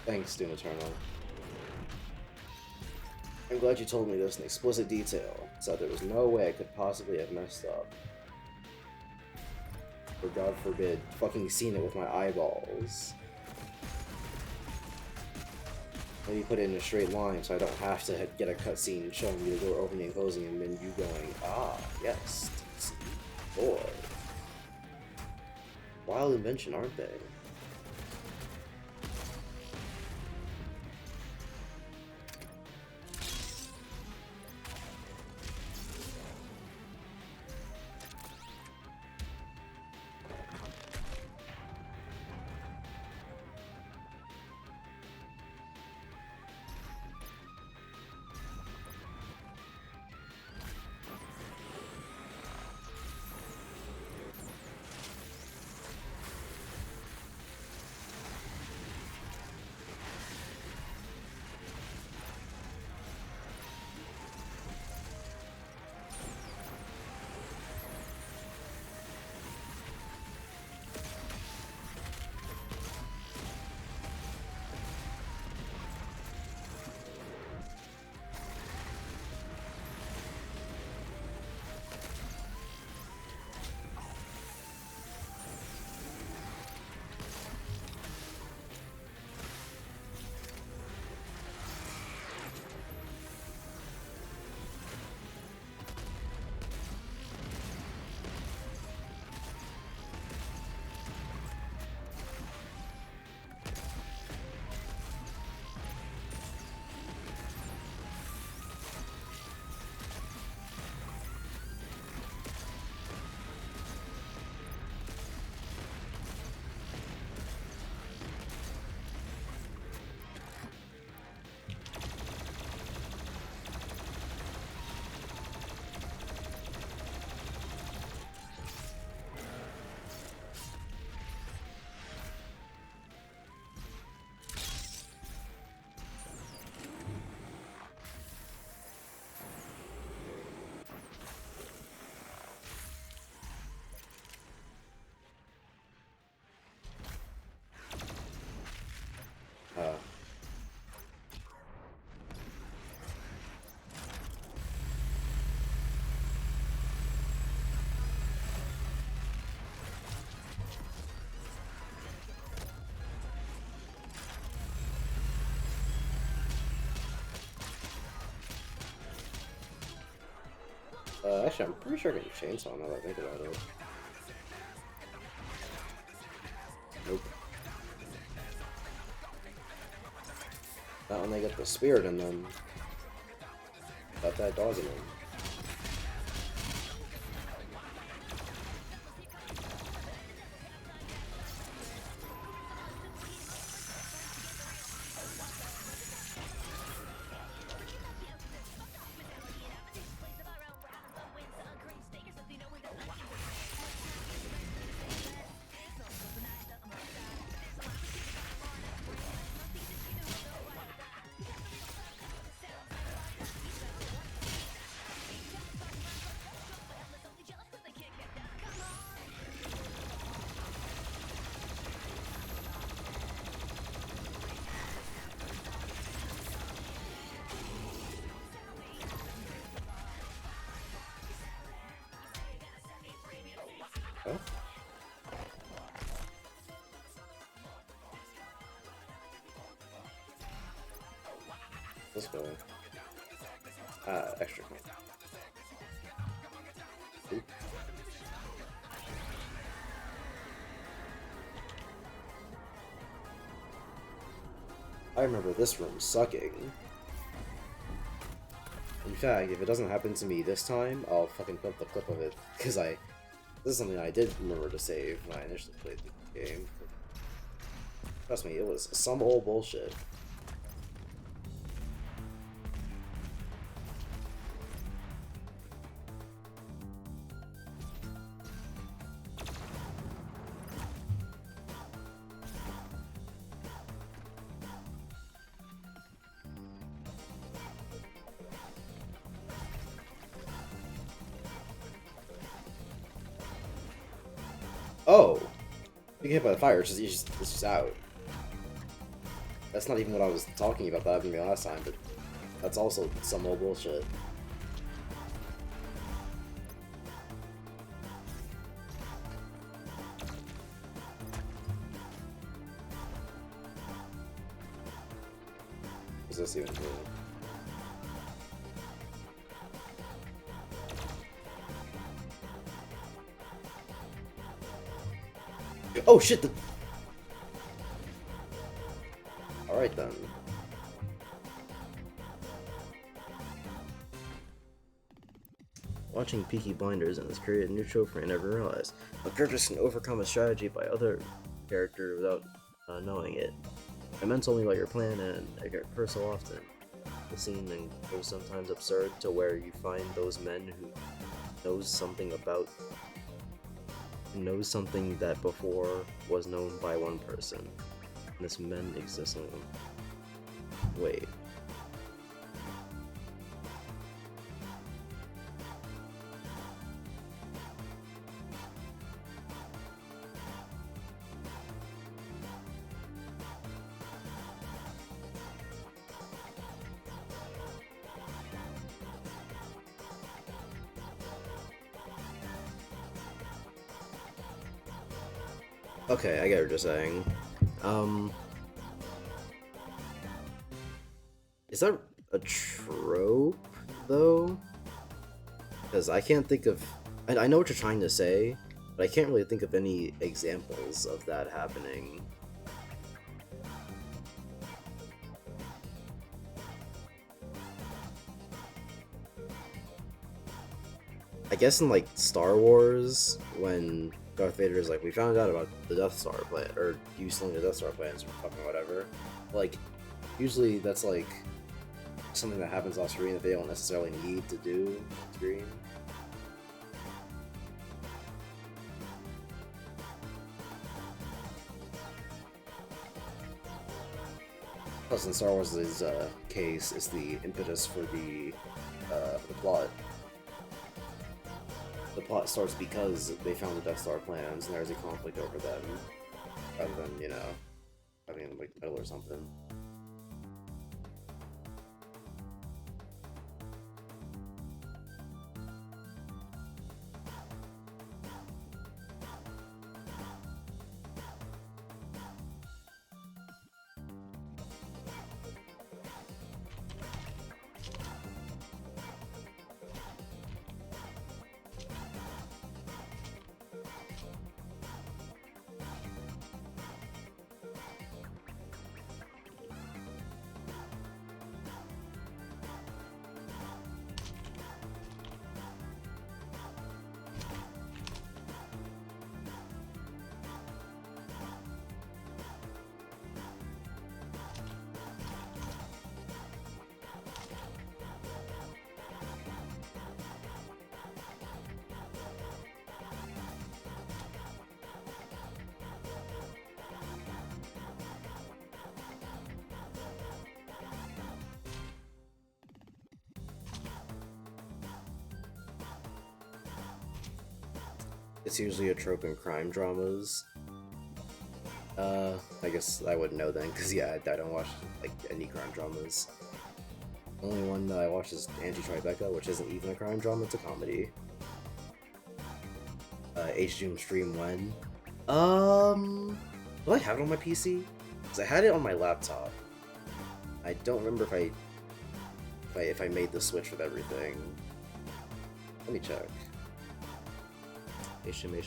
Thanks, Doom Eternal. I'm glad you told me this in explicit detail, so there was no way I could possibly have messed up. Or God forbid, fucking seen it with my eyeballs. Maybe put it in a straight line so I don't have to get a cutscene showing me the door opening and closing and then you going, ah, yes, boy. Wild invention, aren't they? Actually, I'm pretty sure I can chainsaw now that I think about it. Nope. Not when they get the spirit in them. Got that dog in them. Oh. Let's go. Extra. Oop. I remember this room sucking. In fact, if it doesn't happen to me this time, I'll fucking put up the clip of it, because this is something I did remember to save when I initially played the game. Trust me, it was some old bullshit. Oh! You get hit by the fire, it's just out. That's not even what I was talking about that happened to me last time, but that's also some old bullshit. What does this even do? Oh shit! Alright then. Watching Peaky Blinders and has created a new trope for I never realized. A character can overcome a strategy by other character without knowing it. I meant only about your plan, and I get cursed so often. The scene then goes sometimes absurd to where you find those men who knows something that before was known by one person. And this men exists in them. Wait. Okay, I get what you're saying. Is that a trope, though? Because I can't think of... I know what you're trying to say, but I can't really think of any examples of that happening. I guess in, like, Star Wars, when Darth Vader is like, we found out about the Death Star plan, or you stealing the Death Star plans, or fucking whatever. Like, usually that's like something that happens off screen that they don't necessarily need to do on screen. Plus, in Star Wars' case, is the impetus for the plot. The plot starts because they found the Death Star plans, and there's a conflict over them, rather than, you know, having them like the middle or something. It's usually a trope in crime dramas. I guess I wouldn't know then, because yeah, I don't watch like any crime dramas. The only one that I watch is Anti-Tribeca, which isn't even a crime drama, it's a comedy. H-Doom Stream when? Will I have it on my PC? Because I had it on my laptop. I don't remember if I made the switch with everything. Let me check. H-Doom.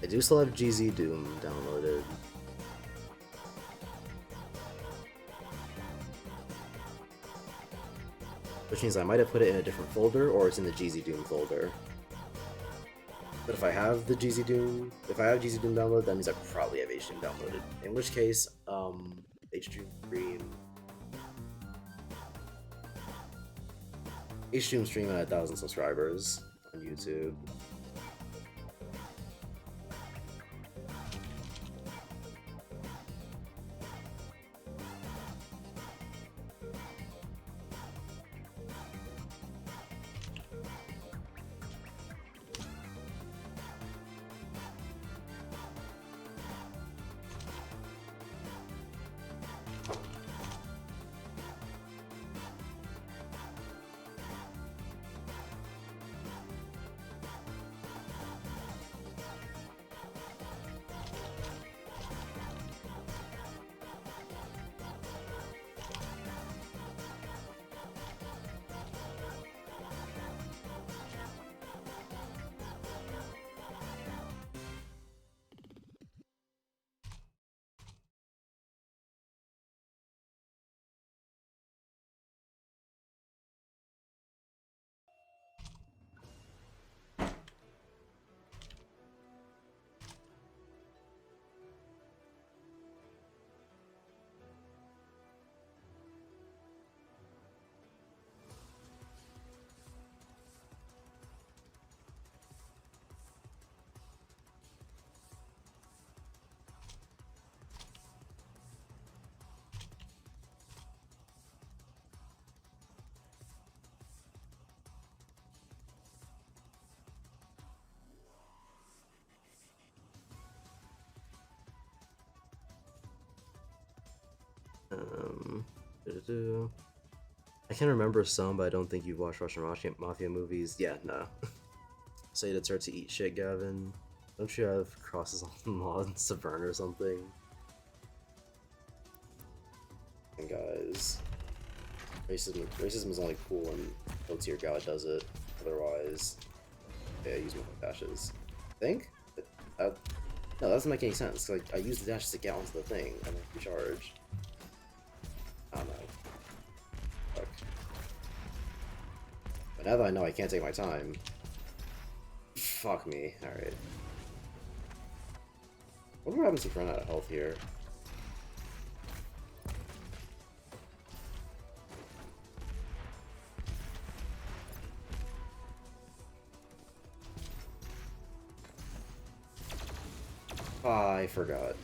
I do still have GZ Doom downloaded. Which means I might have put it in a different folder, or it's in the GZ Doom folder. But if I have the GZ Doom, if I have GZ Doom downloaded, that means I probably have H-Doom downloaded. In which case, H-Doom Stream... H-Doom Stream at 1,000 subscribers on YouTube. I can remember some, but I don't think you've watched Russian Mafia movies. Yeah, no. Say to start to eat shit, Gavin. Don't you have crosses on Severn or something? And guys, racism is only cool when O-tier god does it. Otherwise, yeah, use my dashes. Think? No, that doesn't make any sense. Like, I use the dashes to get onto the thing and then recharge. I don't know. Fuck. But now that I know I can't take my time, fuck me. Alright. What happens if we run out of health here? I forgot.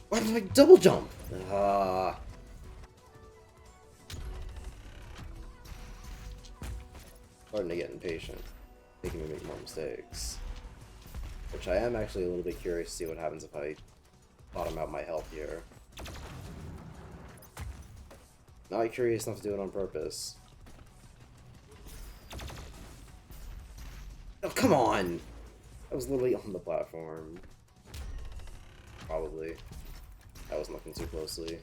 Why did I double jump? Starting to get impatient, making me make more mistakes. Which I am actually a little bit curious to see what happens if I bottom out my health here. Not curious enough to do it on purpose. Oh, come on! I was literally on the platform. Probably. I wasn't looking too closely.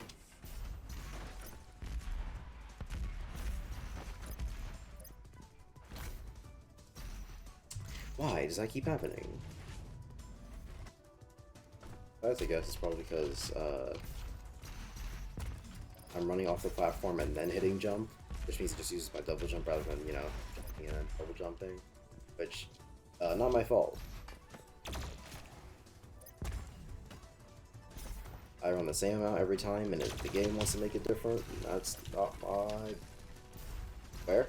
Why does that keep happening? I have to guess it's probably because I'm running off the platform and then hitting jump, which means it just uses my double jump rather than, you know, jumping and then double jumping. Which, not my fault. I run the same amount every time, and if the game wants to make it different, that's not my... Where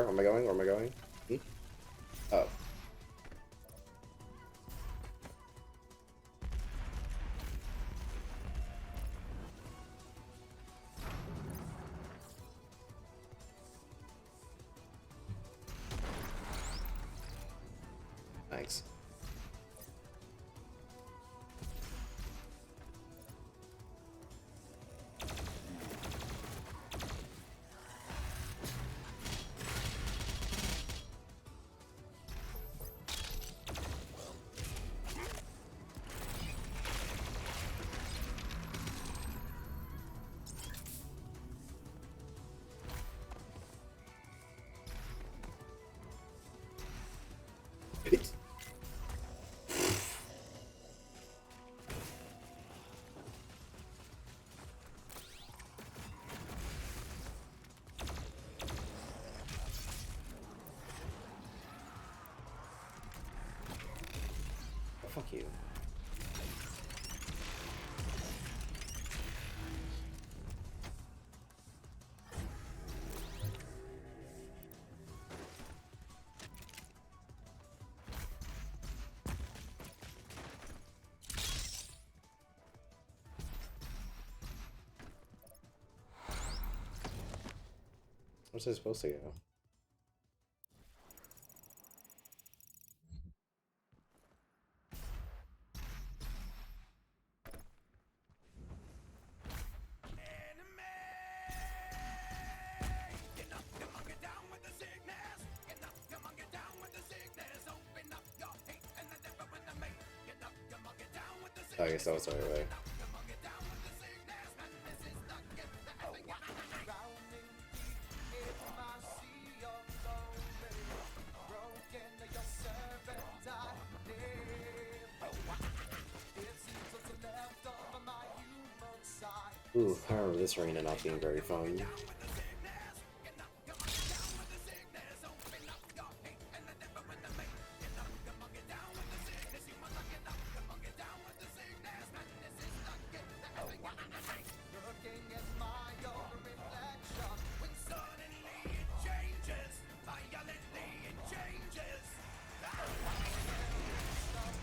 am I going? Where am I going? Oh. fuck you. Where's I supposed to go? I guess that was the right way. Ooh, I remember this arena not being very fun.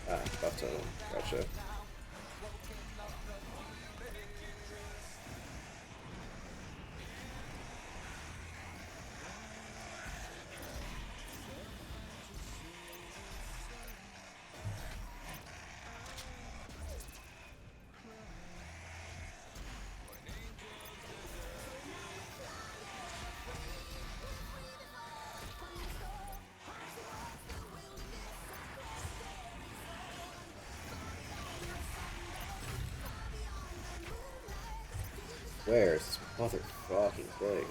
Ah, Buffalo. Gotcha. Where's this motherfucking thing?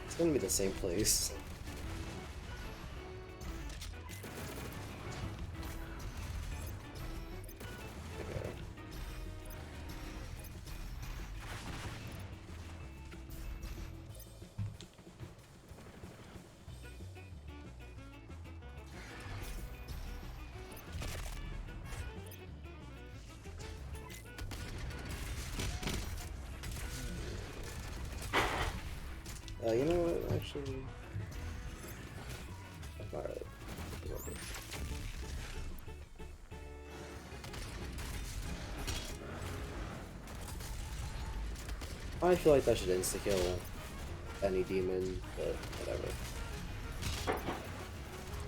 It's gonna be the same place. Okay. You know what, actually... Alright. I feel like that should insta-kill any demon, but whatever.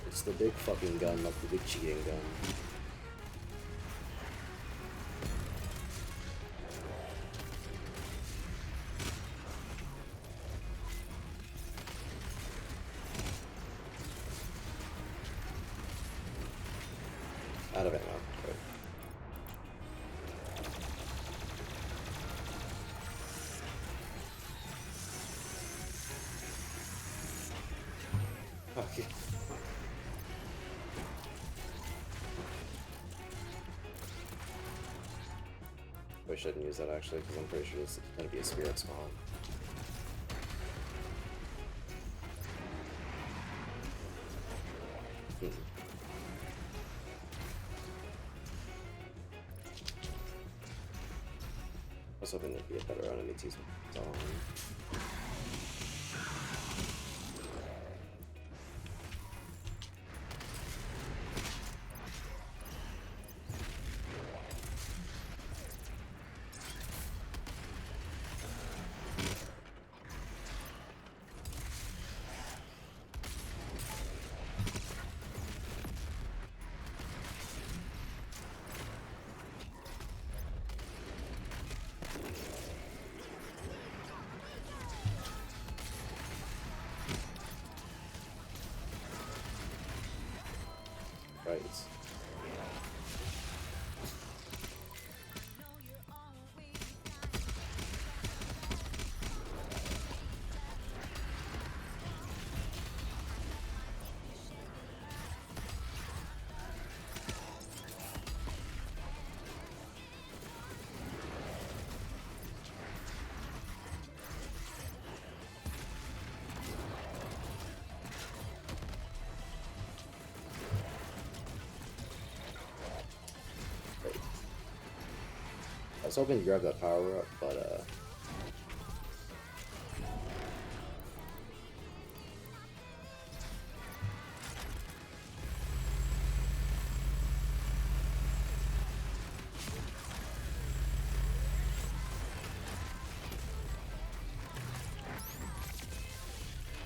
It's the big fucking gun, not the big cheating gun. I shouldn't use that actually, because I'm pretty sure it's gonna be a spirit spawn. Hmm. I was hoping there'd be a better enemy to use. Right. I was hoping to grab that power up, but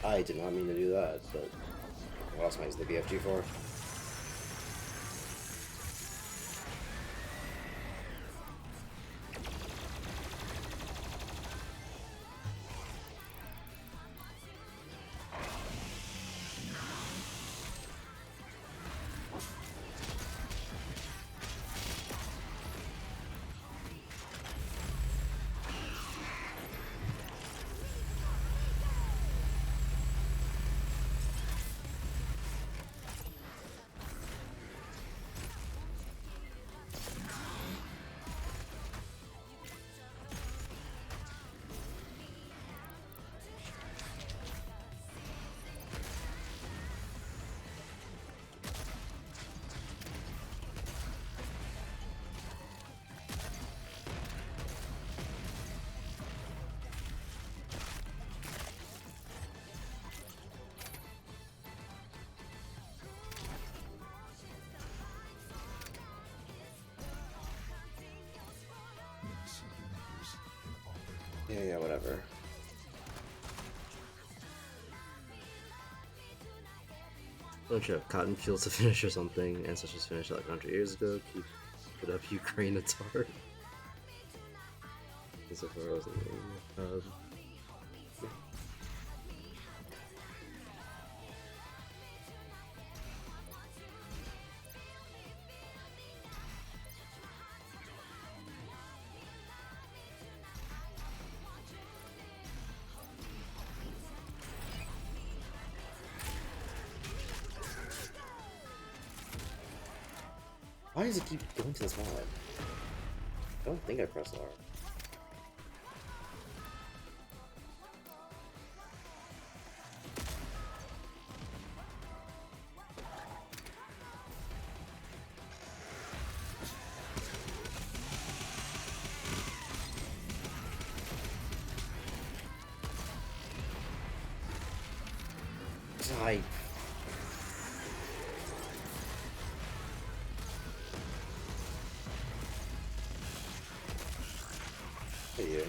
I did not mean to do that, but what else am I using the BFG for? Yeah, whatever. Don't you have cotton fields to finish or something? Ancestors finished like 100 years ago. Keep it up, Ukraine, it's hard. So far, I wasn't Why does it keep going to this mod? I don't think I pressed R. I... Yeah.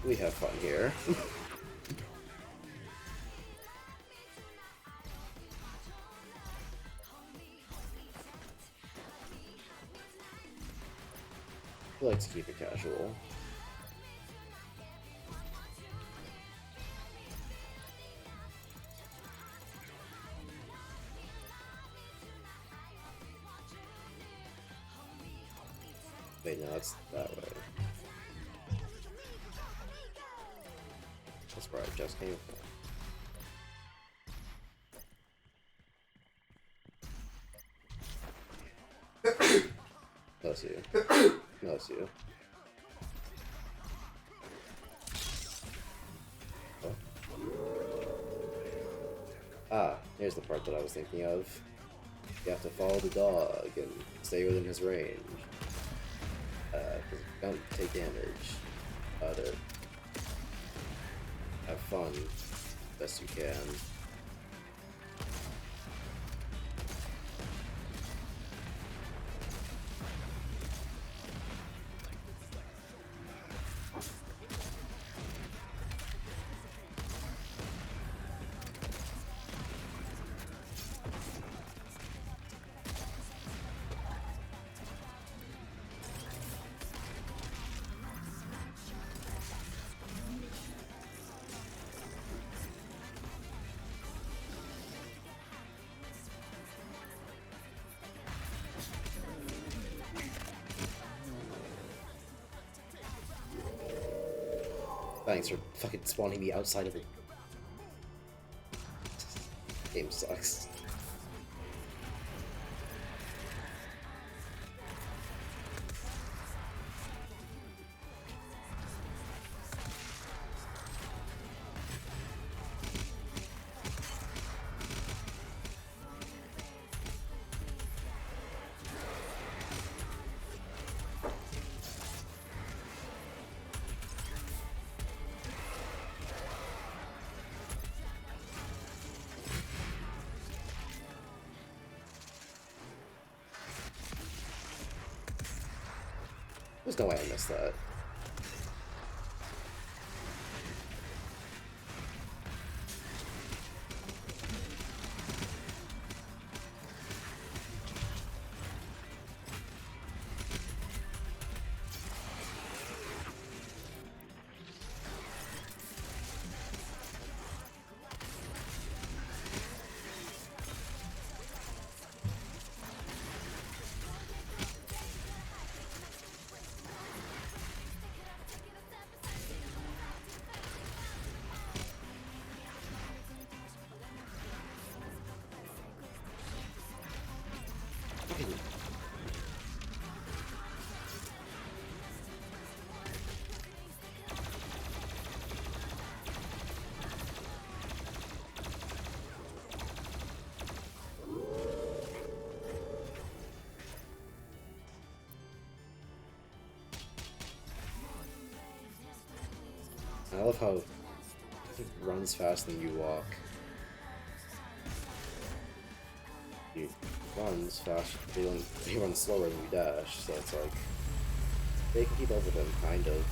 We have fun here. I like to keep it casual. Wait, no, it's that way. That's where I just came from. Bless you. Bless you. Oh. Ah, here's the part that I was thinking of. You have to follow the dog and stay within his range. Because don't take damage. To have fun best you can. Thanks for fucking spawning me outside of it. Game sucks. There's no way I missed that. I love how he runs faster than you walk. He runs fast, he runs slower than you dash, so it's like, they can keep up with him, kind of.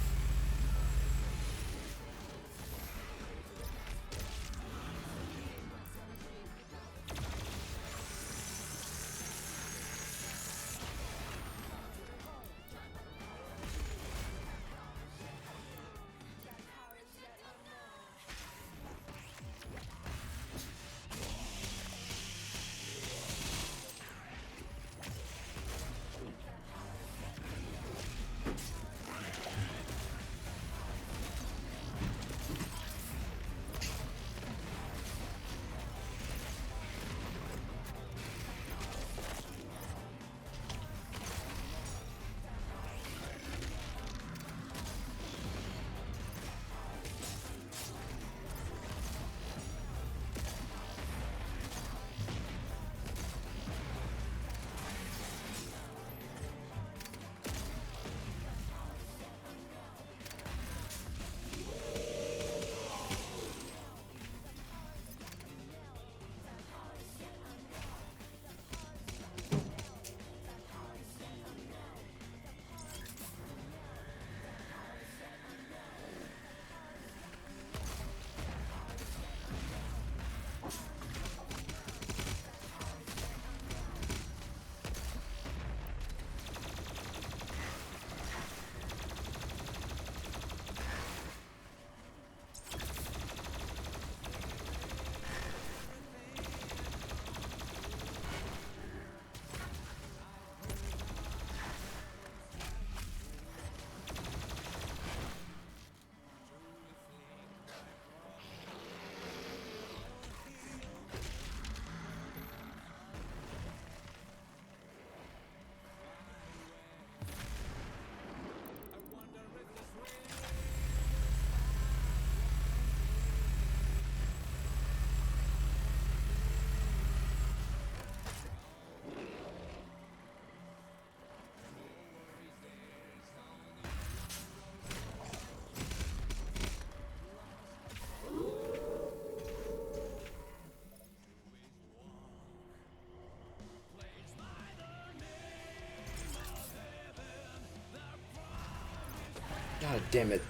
God damn it.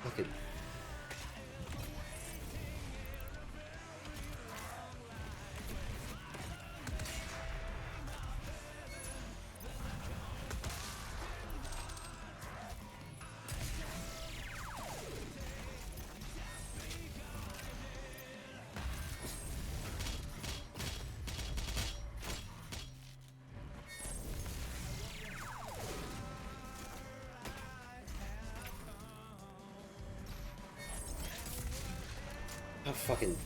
Fucking. Oh, fucking.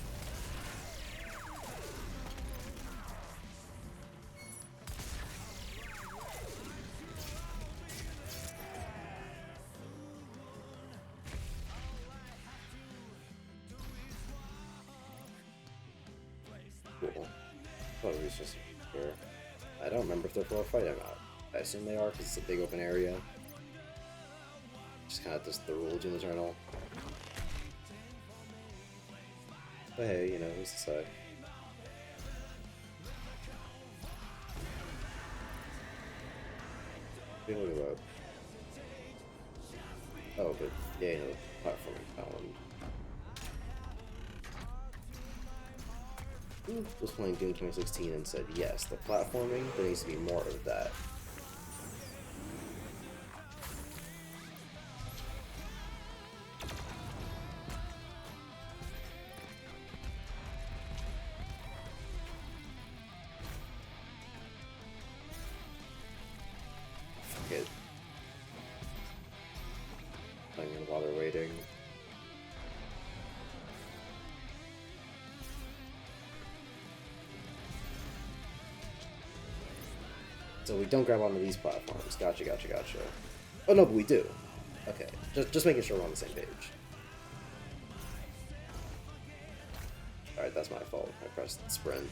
Cool. Oh, he's just here. I don't remember if they're for a fight or not. I assume they are because it's a big open area. Just kind of just the rule Doom Eternal. But hey, you know, who's to say? Look at that. Oh, but yeah, you know, platforming talent. Who was playing Doom 2016 and said, yes, the platforming, there needs to be more of that. Fuck it. I'm gonna bother waiting. So we don't grab onto these platforms. Gotcha, gotcha, gotcha. Oh no, but we do. Okay, just making sure we're on the same page. Alright, that's my fault. I pressed sprint.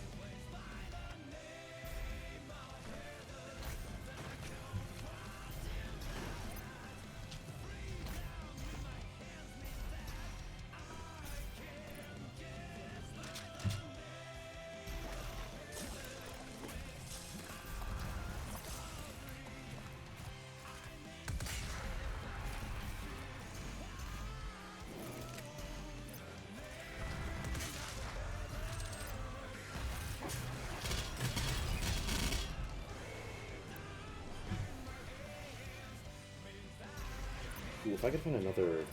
Ooh, if I could find another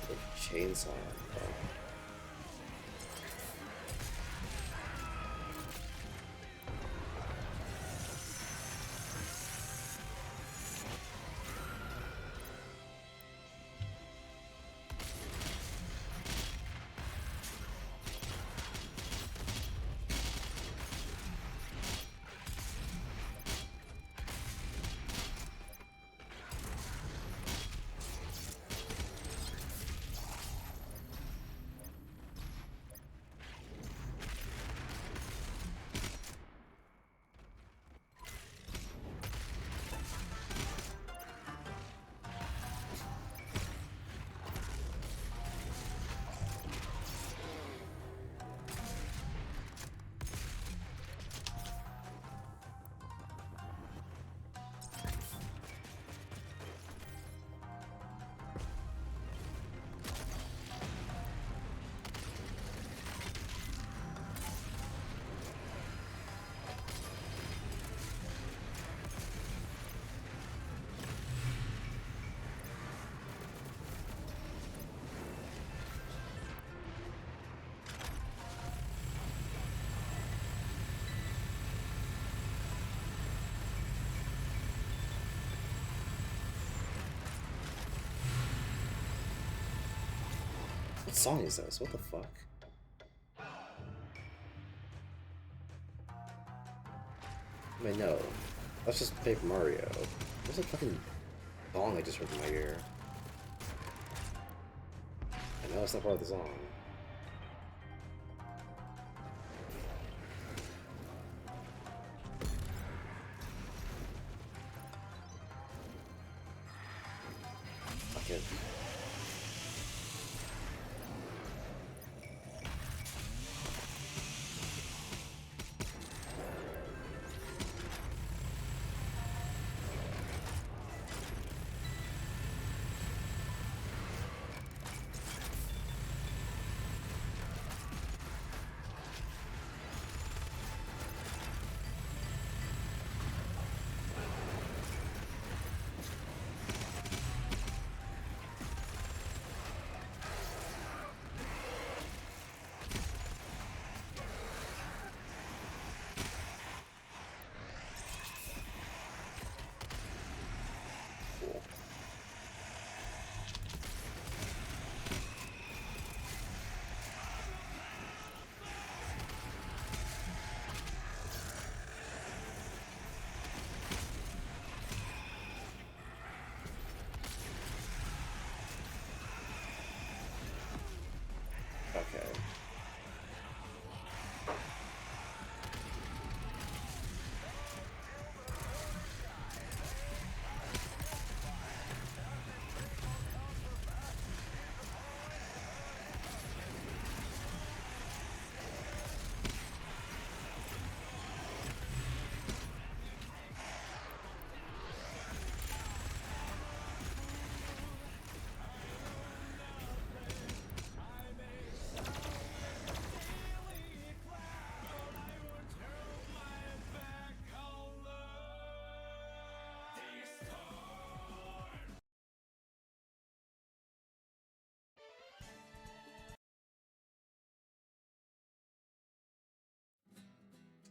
like, chainsaw. What song is this? What the fuck? I mean, no. That's just Paper Mario. What's that fucking song I just heard in my ear? I know it's not part of the song. Fuck it.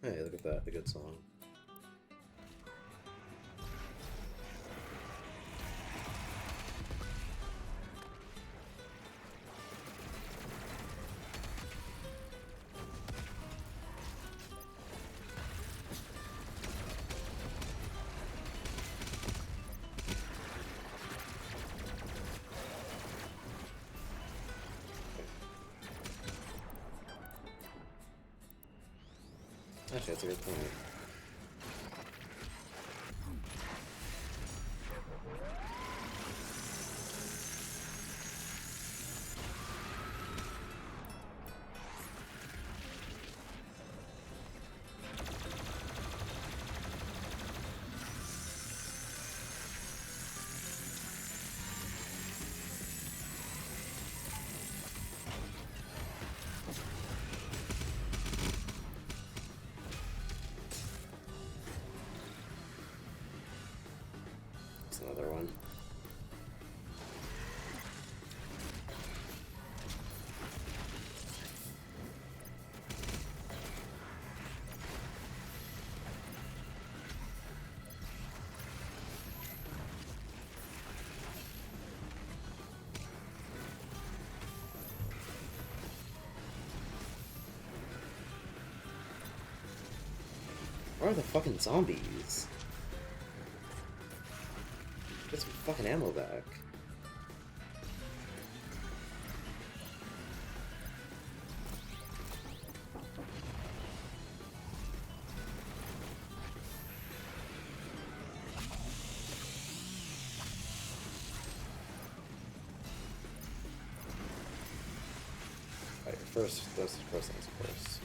Hey, look at that, a good song. Actually, that's a good point. It's another one. Where are the fucking zombies? Get some fucking ammo back. Alright, first, that's the first things first.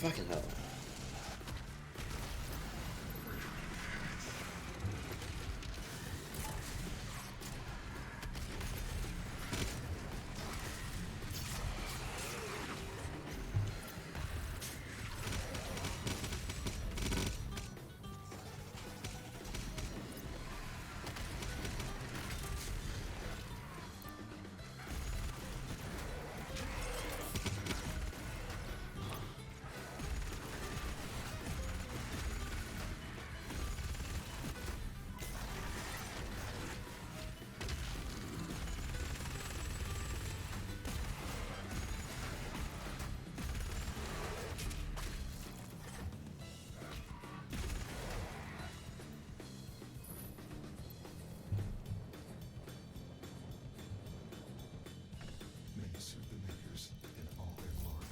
Fucking hell. May serve the makers in all their glory.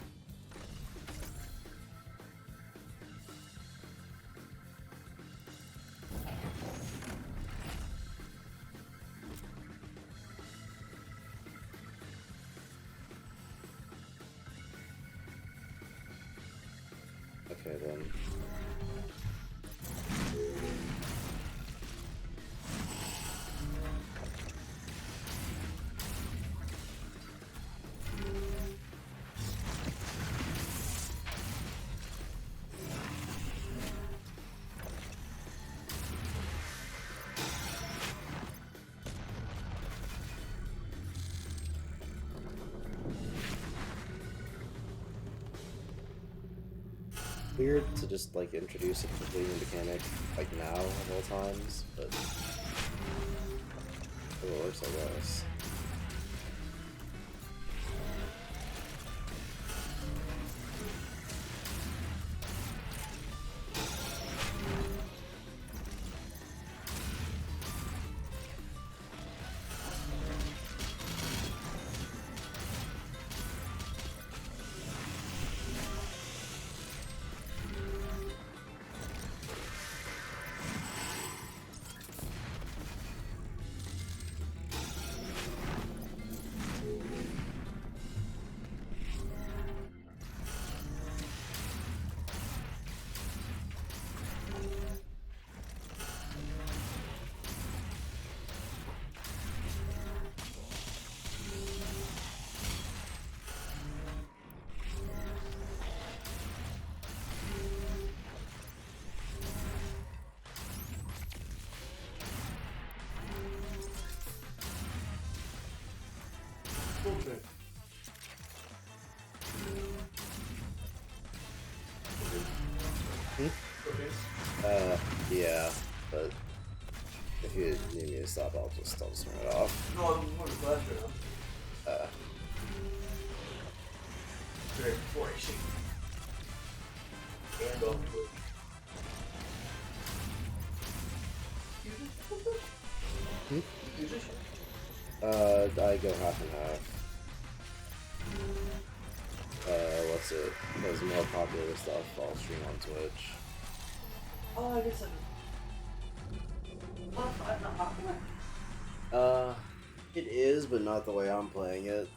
Okay then. Weird to just like introduce a completely new mechanic like now of all times, but it works, I guess. Yeah, but if you need me to stop, I'll just turn it off. No, I'm more glad for them. Uh, Very before I shoot. And off to it. I go half and half. What's it? There's more popular stuff I'll stream on Twitch. Oh, I guess It is, but not the way I'm playing it.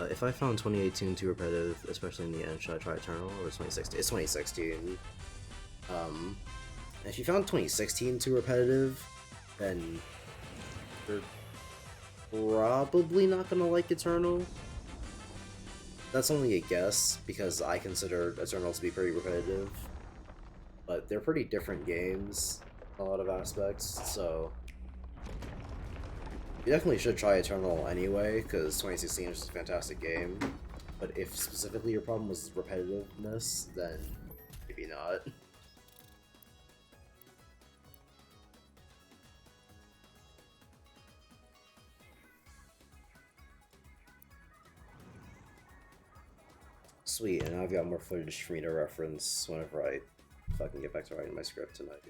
If I found 2018 too repetitive, especially in the end, should I try Eternal or 2016? It's 2016. If you found 2016 too repetitive, then you're probably not gonna like Eternal. That's only a guess, because I consider Eternal to be pretty repetitive. But they're pretty different games in a lot of aspects, so you definitely should try Eternal anyway, because 2016 is just a fantastic game. But if specifically your problem was repetitiveness, then maybe not. Sweet, and now I've got more footage for me to reference whenever I fucking get back to writing my script tonight.